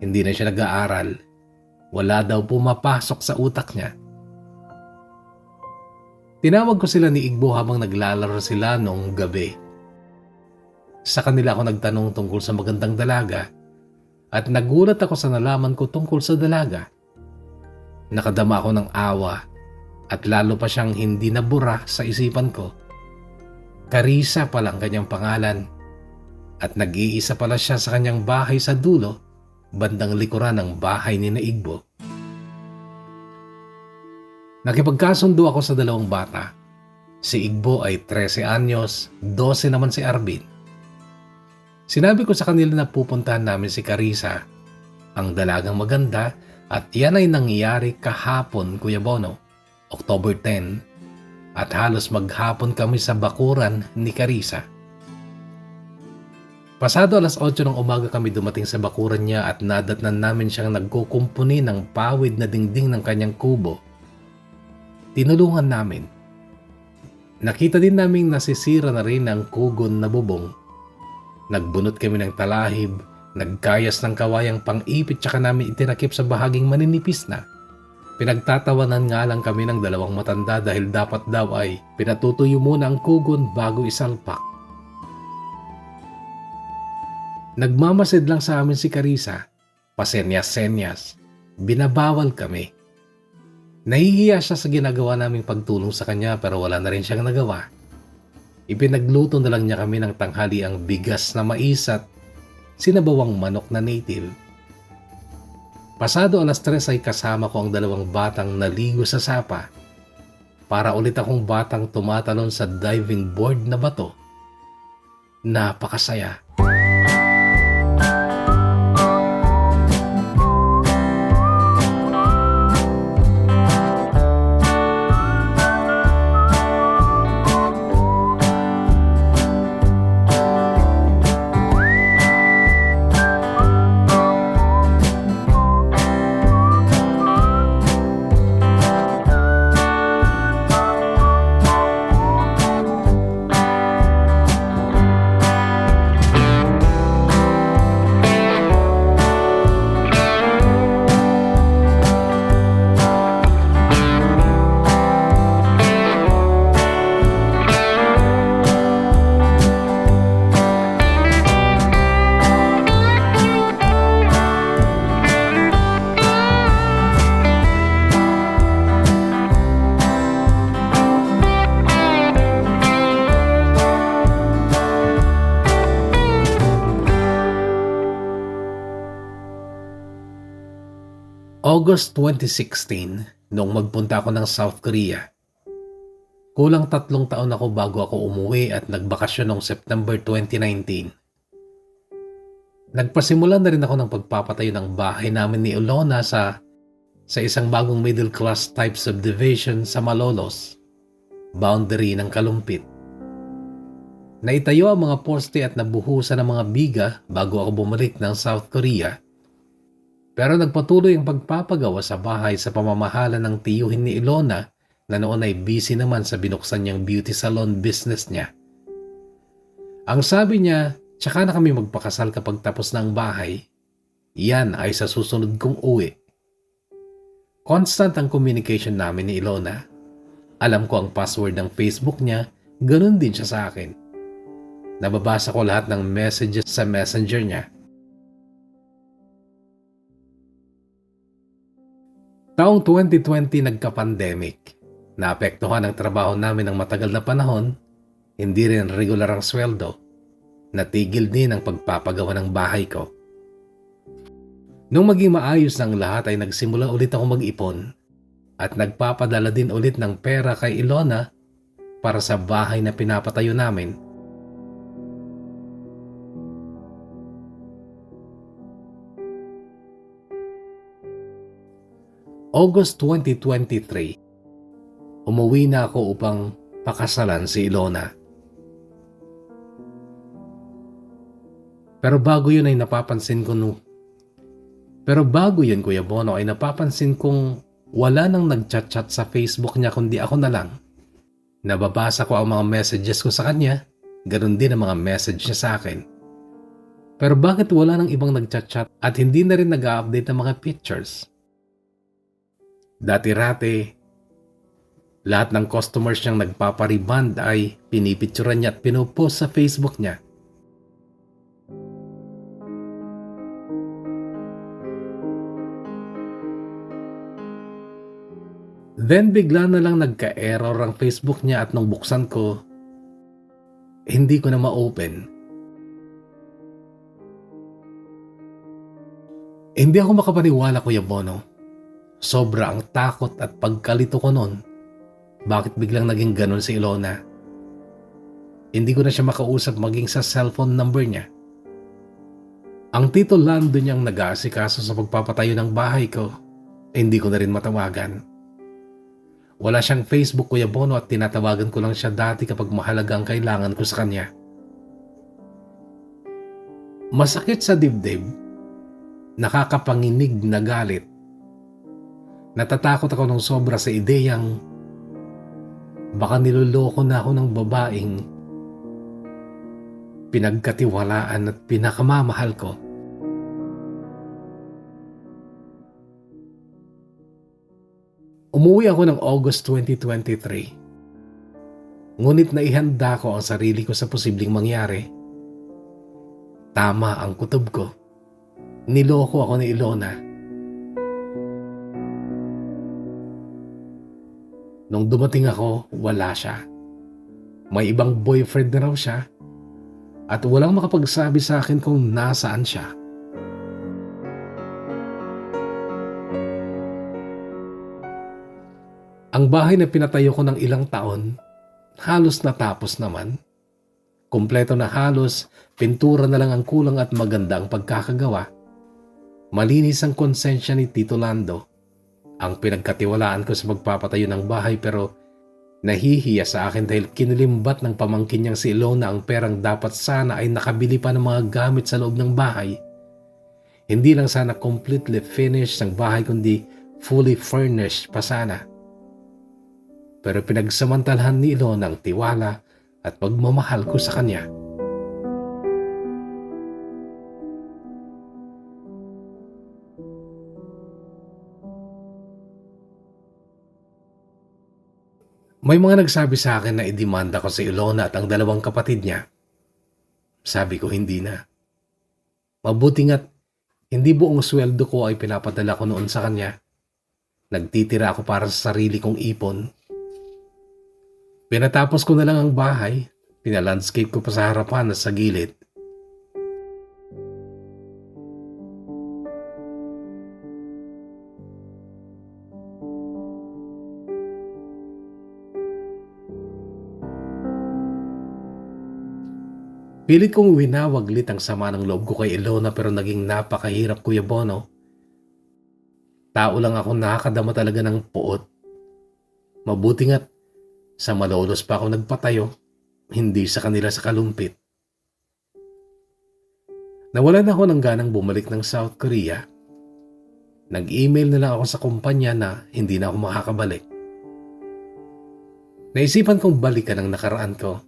Hindi na siya nag-aaral. Wala daw pumapasok sa utak niya. Tinawag ko sila ni Igbo habang naglalaro sila noong gabi. Sa kanila ako nagtanong tungkol sa magandang dalaga at nagulat ako sa nalaman ko tungkol sa dalaga. Nakadama ako ng awa at lalo pa siyang hindi nabura sa isipan ko. Carissa pala ang kanyang pangalan at nag-iisa pala siya sa kanyang bahay sa dulo, bandang likuran ng bahay ni na Igbo. Nakipagkasundo ako sa dalawang bata. Si Igbo ay 13 anyos, 12 naman si Arvin. Sinabi ko sa kanila na pupuntahan namin si Carissa, ang dalagang maganda, at yan ay nangyari kahapon, Kuya Bono, October 10, at halos maghapon kami sa bakuran ni Carissa. Pasado alas 8 ng umaga kami dumating sa bakuran niya at nadatnan namin siyang nagkukumpuni ng pawid na dingding ng kanyang kubo. Tinulungan namin. Nakita din naming nasisira na rin ang kugon na bubong. Nagbunot kami ng talahib, nagkayas ng kawayang pang-ipit tsaka namin itinakip sa bahaging maninipis na. Pinagtatawanan nga lang kami ng dalawang matanda dahil dapat daw ay pinatutuyo muna ang kugon bago isalpak. Nagmamasid lang sa amin si Carissa, pasenyas-senyas, binabawal kami. Nahihiya siya sa ginagawa naming pagtulong sa kanya pero wala na rin siyang nagawa. Ipinagluto na lang niya kami ng tanghali ang bigas na mais at sinabawang manok na native. Pasado alas 3 ay kasama ko ang dalawang batang naligo sa sapa para ulit akong batang tumatalon sa diving board na bato. Napakasaya. August 2016, noong magpunta ako ng South Korea. Kulang 3 taon ako bago ako umuwi at nagbakasyon noong September 2019. Nagpasimula na rin ako ng pagpapatayo ng bahay namin ni Ilona sa isang bagong middle class type subdivision sa Malolos, boundary ng Kalumpit. Naitayo ang mga poste at nabuhusan ng mga biga bago ako bumalik ng South Korea. Pero nagpatuloy ang pagpapagawa sa bahay sa pamamahala ng tiyuhin ni Ilona na noon ay busy naman sa binuksan niyang beauty salon business niya. Ang sabi niya, tsaka na kami magpakasal kapag tapos na ang bahay. Yan ay sa susunod kong uwi. Constant ang communication namin ni Ilona. Alam ko ang password ng Facebook niya, ganun din siya sa akin. Nababasa ko lahat ng messages sa messenger niya. Taong 2020 nagka-pandemic. Naapektuhan ang trabaho namin ng matagal na panahon, hindi rin regular ang sweldo. Natigil din ang pagpapagawa ng bahay ko. Nung maging maayos ng lahat ay nagsimula ulit ako mag-ipon at nagpapadala din ulit ng pera kay Ilona para sa bahay na pinapatayo namin. August 2023, umuwi na ako upang pakasalan si Ilona. Pero bago yun Kuya Bono, ay napapansin kong wala nang nag-chat-chat sa Facebook niya kundi ako na lang. Nababasa ko ang mga messages ko sa kanya, ganun din ang mga message niya sa akin. Pero bakit wala nang ibang nag-chat-chat at hindi na rin nag-update ng mga pictures? Dati-rate, Lahat ng customers niyang nagpapariband ay pinipicturan niya at pinopost sa Facebook niya. Then bigla na lang nagka-error ang Facebook niya at nung buksan ko, hindi ko na ma-open. Hindi ako makapaniwala, Kuya Bono. Sobra ang takot at pagkalito ko noon. Bakit biglang naging ganun si Ilona? Hindi ko na siya makausap maging sa cellphone number niya. Ang Tito Lando niyang nag-aasikaso sa pagpapatayo ng bahay ko, hindi ko na rin matawagan. Wala siyang Facebook, Kuya Bono, at tinatawagan ko lang siya dati kapag mahalaga ang kailangan ko sa kanya. Masakit sa dibdib, nakakapanginig na galit. Natatakot ako ng sobra sa ideyang baka niloloko na ako ng babaeng pinagkatiwalaan at pinakamamahal ko. Umuwi ako ng August 2023. Ngunit naihanda ko ang sarili ko sa posibleng mangyari. Tama ang kutob ko. Niloko ako ni Ilona. Nung dumating ako, wala siya. May ibang boyfriend na raw siya at walang makapagsabi sa akin kung nasaan siya. Ang bahay na pinatayo ko ng ilang taon, halos natapos naman. Kumpleto na halos, pintura na lang ang kulang at maganda ang pagkakagawa. Malinis ang konsensya ni Tito Lando. Ang pinagkatiwalaan ko sa magpapatayo ng bahay, pero nahihiya sa akin dahil kinilimbat ng pamangkin niyang si Ilona ang perang dapat sana ay nakabili pa ng mga gamit sa loob ng bahay. Hindi lang sana completely finished ang bahay kundi fully furnished pa sana. Pero pinagsamantalahan ni Ilona ang tiwala at pagmamahal ko sa kanya. May mga nagsabi sa akin na idemanda ko si Ilona at ang dalawang kapatid niya. Sabi ko hindi na. Mabuti nga't hindi buong sweldo ko ay pinapadala ko noon sa kanya. Nagtitira ako para sa sarili kong ipon. Pinatapos ko na lang ang bahay. Pinalandscape ko pa sa harapan at sa gilid. Pilit kong winawaglit ang sama ng loob ko kay Ilona pero naging napakahirap, Kuya Bono. Tao lang ako, nakakadama talaga ng puot. Mabuti nga't sa malolos pa ako nagpatayo, hindi sa kanila sa kalumpit. Nawalan ako ng ganang bumalik ng South Korea. Nag-email na lang ako sa kumpanya na hindi na ako makakabalik. Naisipan kong balikan ang nakaraan ko.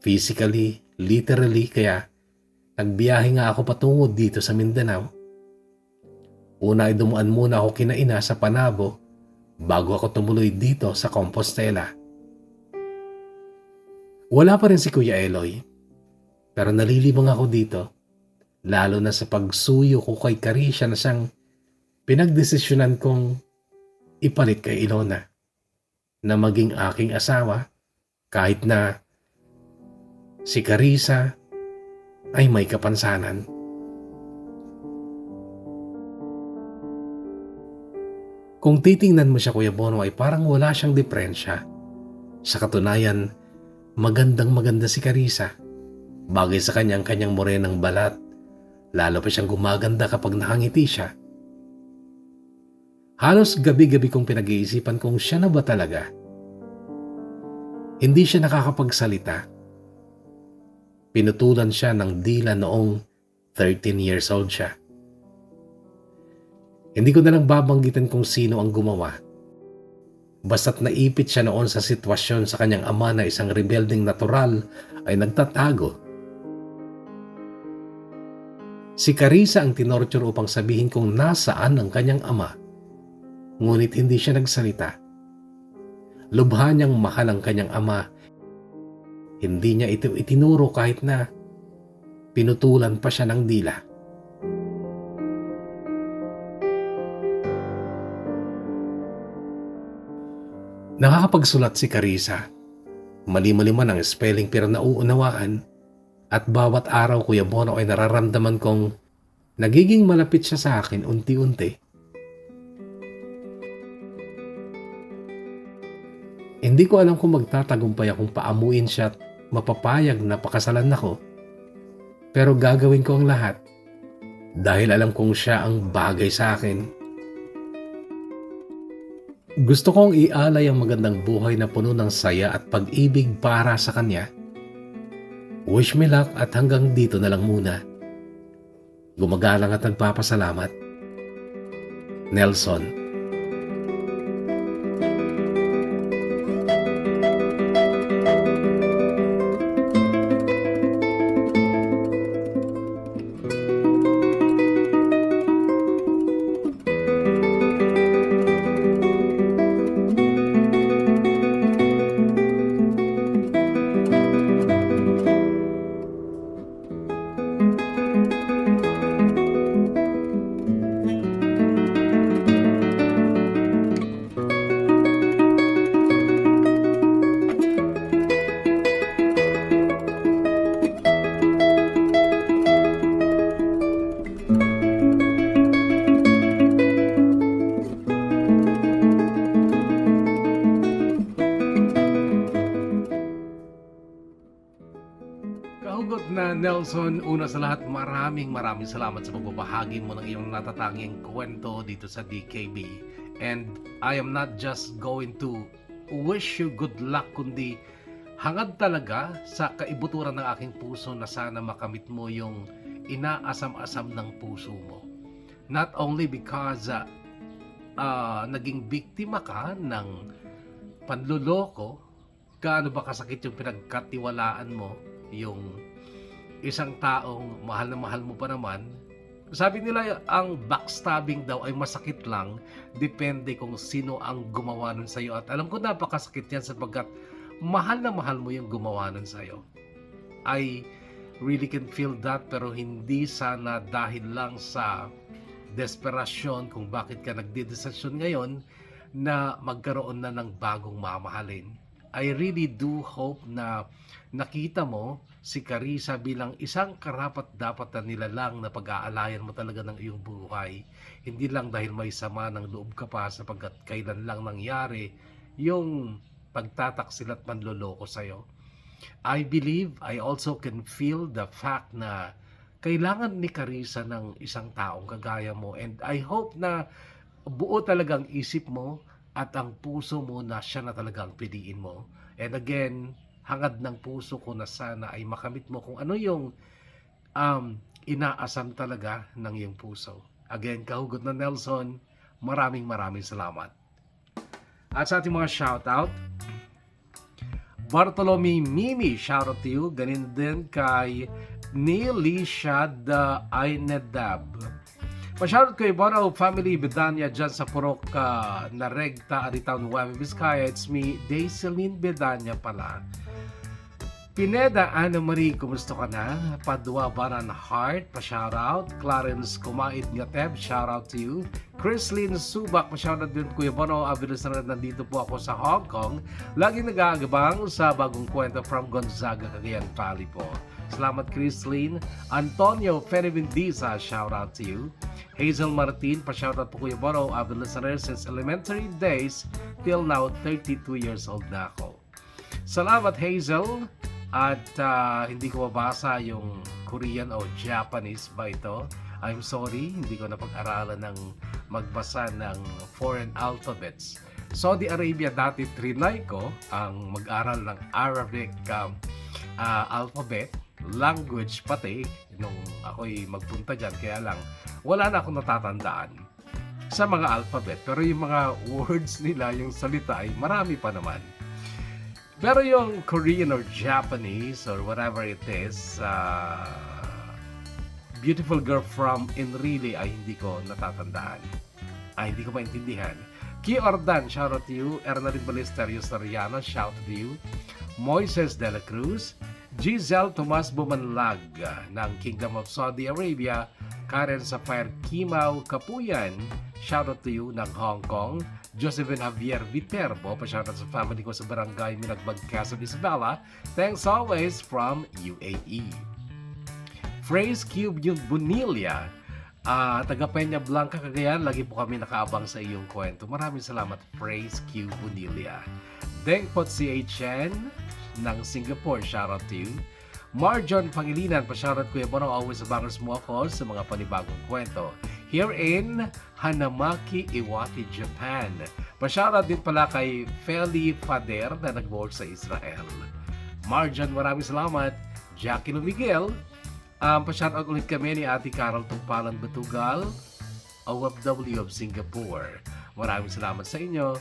Physically, literally, kaya nagbiyahe nga ako patungo dito sa Mindanao. Una ay dumuan muna ako kina ina sa Panabo bago ako tumuloy dito sa Compostela. Wala pa rin si Kuya Eloy, pero nalilibang ako dito, lalo na sa pagsuyo ko kay Carisha na siyang pinagdesisyonan kong ipalit kay Ilona na maging aking asawa kahit na si Carissa ay may kapansanan. Kung titingnan mo siya, Kuya Bono, ay parang wala siyang diferensya. Sa katunayan, magandang-maganda si Carissa. Bagay sa kanyang morenang balat. Lalo pa siyang gumaganda kapag nakangiti siya. Halos gabi-gabi kong pinag-iisipan kung siya na ba talaga. Hindi siya nakakapagsalita. Pinutulan siya ng dila noong 13 years old siya. Hindi ko na lang babanggitin kung sino ang gumawa. Basta't naipit siya noon sa sitwasyon sa kanyang ama na isang rebelding natural ay nagtatago. Si Carissa ang tinorture upang sabihin kung nasaan ang kanyang ama. Ngunit hindi siya nagsalita. Lubha niyang mahal ang kanyang ama. Hindi niya ito itinuro kahit na pinutulan pa siya ng dila. Nakakapagsulat si Carissa. Mali-mali man ang spelling pero nauunawaan, at bawat araw, Kuya Bono, ay nararamdaman kong nagiging malapit siya sa akin unti-unti. Hindi ko alam kung magtatagumpay akong paamuin siya at mapapayag na pakasalan ako. Pero gagawin ko ang lahat dahil alam kong siya ang bagay sa akin. Gusto kong ialay ang magandang buhay na puno ng saya at pag-ibig para sa kanya. Wish me luck at hanggang dito na lang muna. Gumagalang at nagpapasalamat. Nelson. Kahugot na Nelson, una sa lahat, maraming salamat sa pagbabahagi mo ng iyong natatanging kwento dito sa DKB. And I am not just going to wish you good luck, kundi hangad talaga sa kaibuturan ng aking puso na sana makamit mo yung inaasam-asam ng puso mo. Not only because naging biktima ka ng panluloko, gaano ba kasakit yung pinagkatiwalaan mo, yung isang taong mahal na mahal mo pa naman. Sabi nila ang backstabbing daw ay masakit lang, depende kung sino ang gumawa nun sa'yo. At alam ko napakasakit yan sapagkat mahal na mahal mo yung gumawa nun sa'yo. I really can feel that, pero hindi sana dahil lang sa desperasyon kung bakit ka nagdedesisyon ngayon na magkaroon na ng bagong mamahalin. I really do hope na nakita mo si Carissa bilang isang karapat-dapat na nilalang na pag-aalayan mo talaga ng iyong buhay. Hindi lang dahil may sama ng loob ka pa sapagkat kailan lang nangyari yung pagtataksil at manloloko sa'yo. I believe, I also can feel the fact na kailangan ni Carissa ng isang taong kagaya mo, and I hope na buo talagang isip mo at ang puso mo na siya na talagang piliin mo. And again, hangad ng puso ko na sana ay makamit mo kung ano yung inaasam talaga ng iyong puso. Again, kahugot na Nelson, maraming salamat. At sa ating mga shoutout, Bartolome Mimi, shoutout to you. Ganin din kay Nilisha Ainedab. Pa-shoutout kay Bono Family Bedanya dyan sa Purok na Regta, Aritaw, Nueva Vizcaya. It's me, Daiseline Bedanya pala. Pineda Ana Marie, kumusta ka na? Padua Baran Heart, pa-shoutout. Clarence Kumaid Ngateb, shoutout to you. Chrislyn Subak, pa-shoutout din Kuya Bono. Abilis na rin, nandito po ako sa Hong Kong. Laging nag-aagabang sa bagong kwento from Gonzaga, Cagayan Valley po. Salamat Chrislyn. Antonio Fenivindiza, shoutout to you. Hazel Martin, pa-shoutout po Kuya Bono. Abilis na rin since elementary days till now, 32 years old na ako. Salamat Hazel. At hindi ko mabasa yung Korean o Japanese ba ito. I'm sorry, hindi ko napag-aralan ng magbasa ng foreign alphabets. Saudi Arabia dati trinay ko ang mag-aral ng Arabic alphabet, language pati, nung ako'y magpunta dyan. Kaya lang, wala na akong natatandaan sa mga alphabet. Pero yung mga words nila, yung salita ay marami pa naman. Pero yung Korean or Japanese or whatever it is, beautiful girl from Enrile ay hindi ko natatandaan. Ay hindi ko maintindihan. Ki Ordan, shout out to you. Ernarin Ballesterio Soriano, shout out to you. Moises de la Cruz, Giselle Tomas Bumanlag ng Kingdom of Saudi Arabia, Karen Sapphire Kimau Kapuyan, shout out to you ng Hong Kong. Josephine Javier Viterbo, pa-shoutout sa family ko sa barangay Minagbag, Quezon, Isabela. Thanks always from UAE. Phrase Cube yung Bunilia, taga Peña Blanca, Cagayan, lagi po kami nakaabang sa iyong kwento. Maraming salamat, Phrase Cube Bunilia. Dengpot CHN ng Singapore, shoutout to you. Marjon Pangilinan, pa-shoutout Kuya Bono, always abangers mo ako sa mga panibagong kwento. Here in Hanamaki, Iwate, Japan. Pa-shoutout din pala kay Feli Fader na nag-work sa Israel. Marjan, maraming salamat. Jackie Lumigel, pa-shoutout ulit kami ni Ate Carol Tumpalan Batugal, OFW of Singapore. Maraming salamat sa inyo.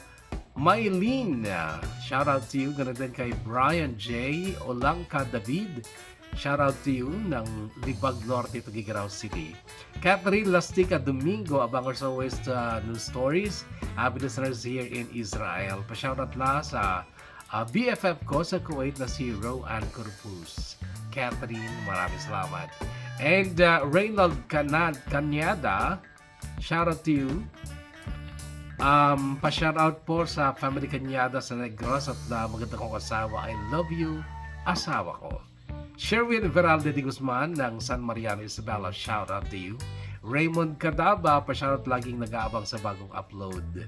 Mylene, shoutout to you. Ganun din kay Brian J. Olangka David. Shoutout to you ng Libag Norte, Tuguegarao City. Catherine Lastica Domingo, abangers always sa news stories. Happy listeners here in Israel. Pa-shoutout na sa BFF ko sa Kuwait na si Roan Corpus. Catherine, maraming salamat. And Reynold Kanyada, shoutout to you. Pa-shoutout po sa family Kanyada sa Negros at maganda kong asawa. I love you, asawa ko. Sherwin Veralde de Guzman ng San Mariano, Isabela, shout out to you. Raymond Cadaba, pa-shoutout laging nag-aabang sa bagong upload.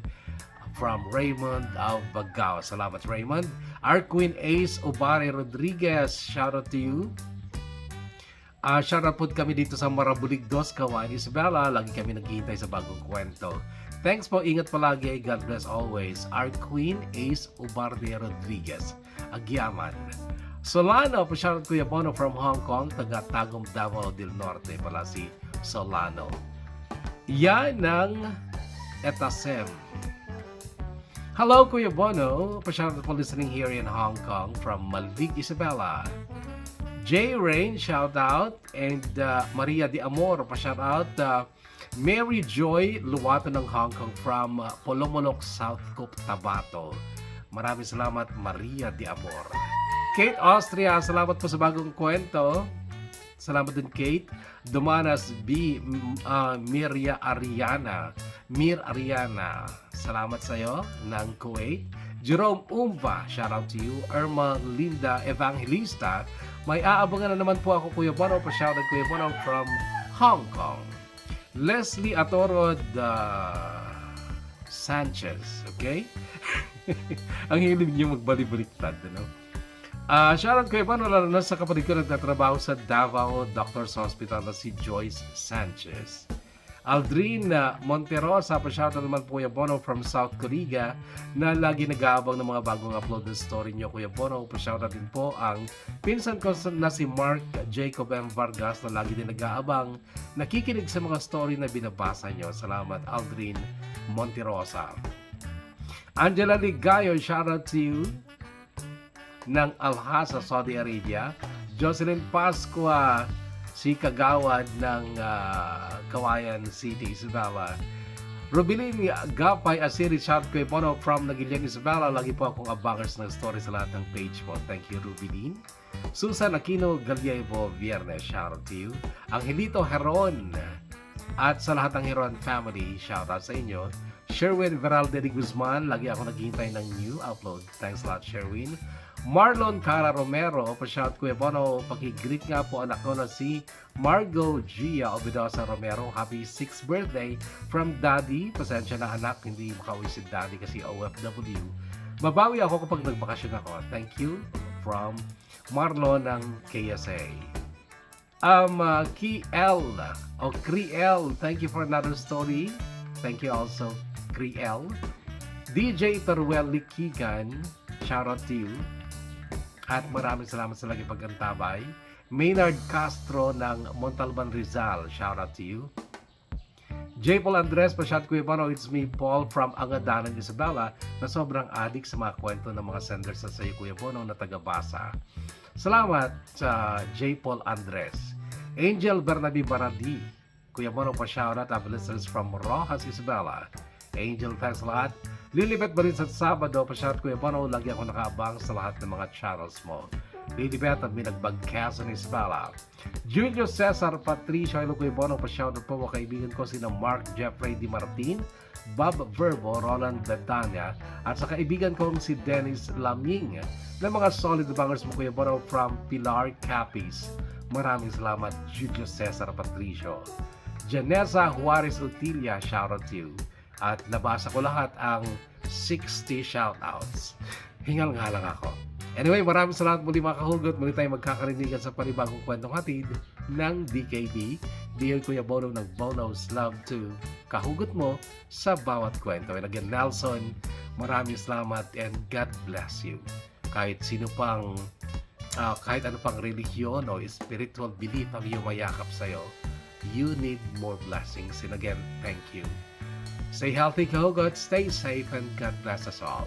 From Raymond of Bagao. Salamat, Raymond. Our Queen Ace Obare Rodriguez, shout out to you. Shout out po kami dito sa Marabulig Dos, Kawan, Isabela. Lagi kami naghihintay sa bagong kwento. Thanks po, ingat palagi. God bless always. Our Queen Ace Obare Rodriguez. Agyaman. Solano, pa-shoutout Kuya Bono from Hong Kong, taga Tagum, Davao del Norte pala si Solano. Yan ng Etasem. Hello Kuya Bono, pa-shoutout for listening here in Hong Kong from Malvig, Isabela. J. Rain, shoutout. And Maria de Amor, pa-shoutout. Mary Joy Luwato ng Hong Kong from Polomolok, South Cook, Tabato. Maraming salamat, Maria de Amor. Kate Austria, salamat po sa bagong kwento. Salamat din, Kate. Dumanas B. Mir Ariana, salamat sa iyo ng Kuwait. Jerome Umba, shout out to you. Irma Linda Evangelista, may aabangan na naman po ako, Kuya Bono. Pa-shout out Kuya Bono from Hong Kong. Leslie Atorod Sanchez, okay? Ang hilig niyo magbalik-baliktad, ano? Shoutout Kuya Bono, lalo na sa kapatid ko nagtatrabaho sa Davao Doctors Hospital na si Joyce Sanchez. Aldrin Monterosa, pa-shoutout naman po Kuya Bono from South Korea na lagi nag-aabang ng mga bagong upload na story nyo, Kuya Bono. Pa-shoutout din po ang pinsan ko na si Mark Jacob M. Vargas na lagi din nag-aabang, nakikinig sa mga story na binabasa nyo. Salamat, Aldrin Monterosa. Angela Ligayo, shoutout to you ng Alhasa, Saudi Arabia. Jocelyn Pascua, si Kagawad ng Kawayan City, Isabela. Rubilin Gapay Asiri, shout Kuya Bono from Nagilian, Isabela. Lagi po akong abangers ng story sa lahat ng page mo. Thank you, Rubilin. Susan Aquino Gallievo Viernes, shout out to you. Angelito Heron at sa lahat ng Heron family, shout out sa inyo. Sherwin Veralde de Guzman, lagi ako naghihintay ng new upload. Thanks a lot, Sherwin. Marlon Cara Romero, pa-shout Kuya Bono, paki-greet nga po anak ko na si Margo Gia Obidosa Romero. Happy 6th birthday from Daddy. Pasensya na anak, hindi makauwi si Daddy kasi OFW. Babawi ako kapag nagbakasyon ako. Thank you from Marlon ng KSA. Kiel o Kriel, thank you for another story. Thank you also, Kriel. DJ Teruel Likigan, shout out to you. At maraming salamat sa lagi pagkantabay. Maynard Castro ng Montalban, Rizal, shout out to you. J. Paul Andres, pa-shout Kuya Bono, it's me Paul from Angadanan, Isabela, na sobrang adik sa mga kwento ng mga senders sa iyo Kuya Bono na taga-basa. Salamat sa J. Paul Andres. Angel Bernabe Baradi, Kuya Bono, pa-shout out listeners from Rojas, Isabela. Angel, thanks a lot. Lilibet ba rin sa Sabado? Pasyarat Kuya Bono, lagi ako nakaabang sa lahat ng mga channels mo. Lilibet at minagbagkaso ni Spala. Julio Cesar Patricio, hello Kuya Bono, pasyarat po mga kaibigan ko sina Mark Jeffrey Di Martin, Bob Verbo, Roland Betania, at sa kaibigan kong si Dennis Laming ng mga solid bangers mo Kuya Bono from Pilar Capiz. Maraming salamat Julio Cesar Patricio. Janessa Juarez Utilia, shoutout to you. At nabasa ko lahat ang 60 shoutouts. Hingal nga lang ako. Anyway, maraming salamat muli mga kahugot. Muli tayong magkakarinigan sa panibagong kwentong hatid ng DKD. Diyon Kuya Bono ng Bono's Love to kahugot mo sa bawat kwento. And again, Nelson, maraming salamat and God bless you. Kahit sino pang, kahit ano pang religion o spiritual belief ang iyong mayakap sa'yo, you need more blessings. And again, thank you. Stay healthy, kahugot. Stay safe, and God bless us all.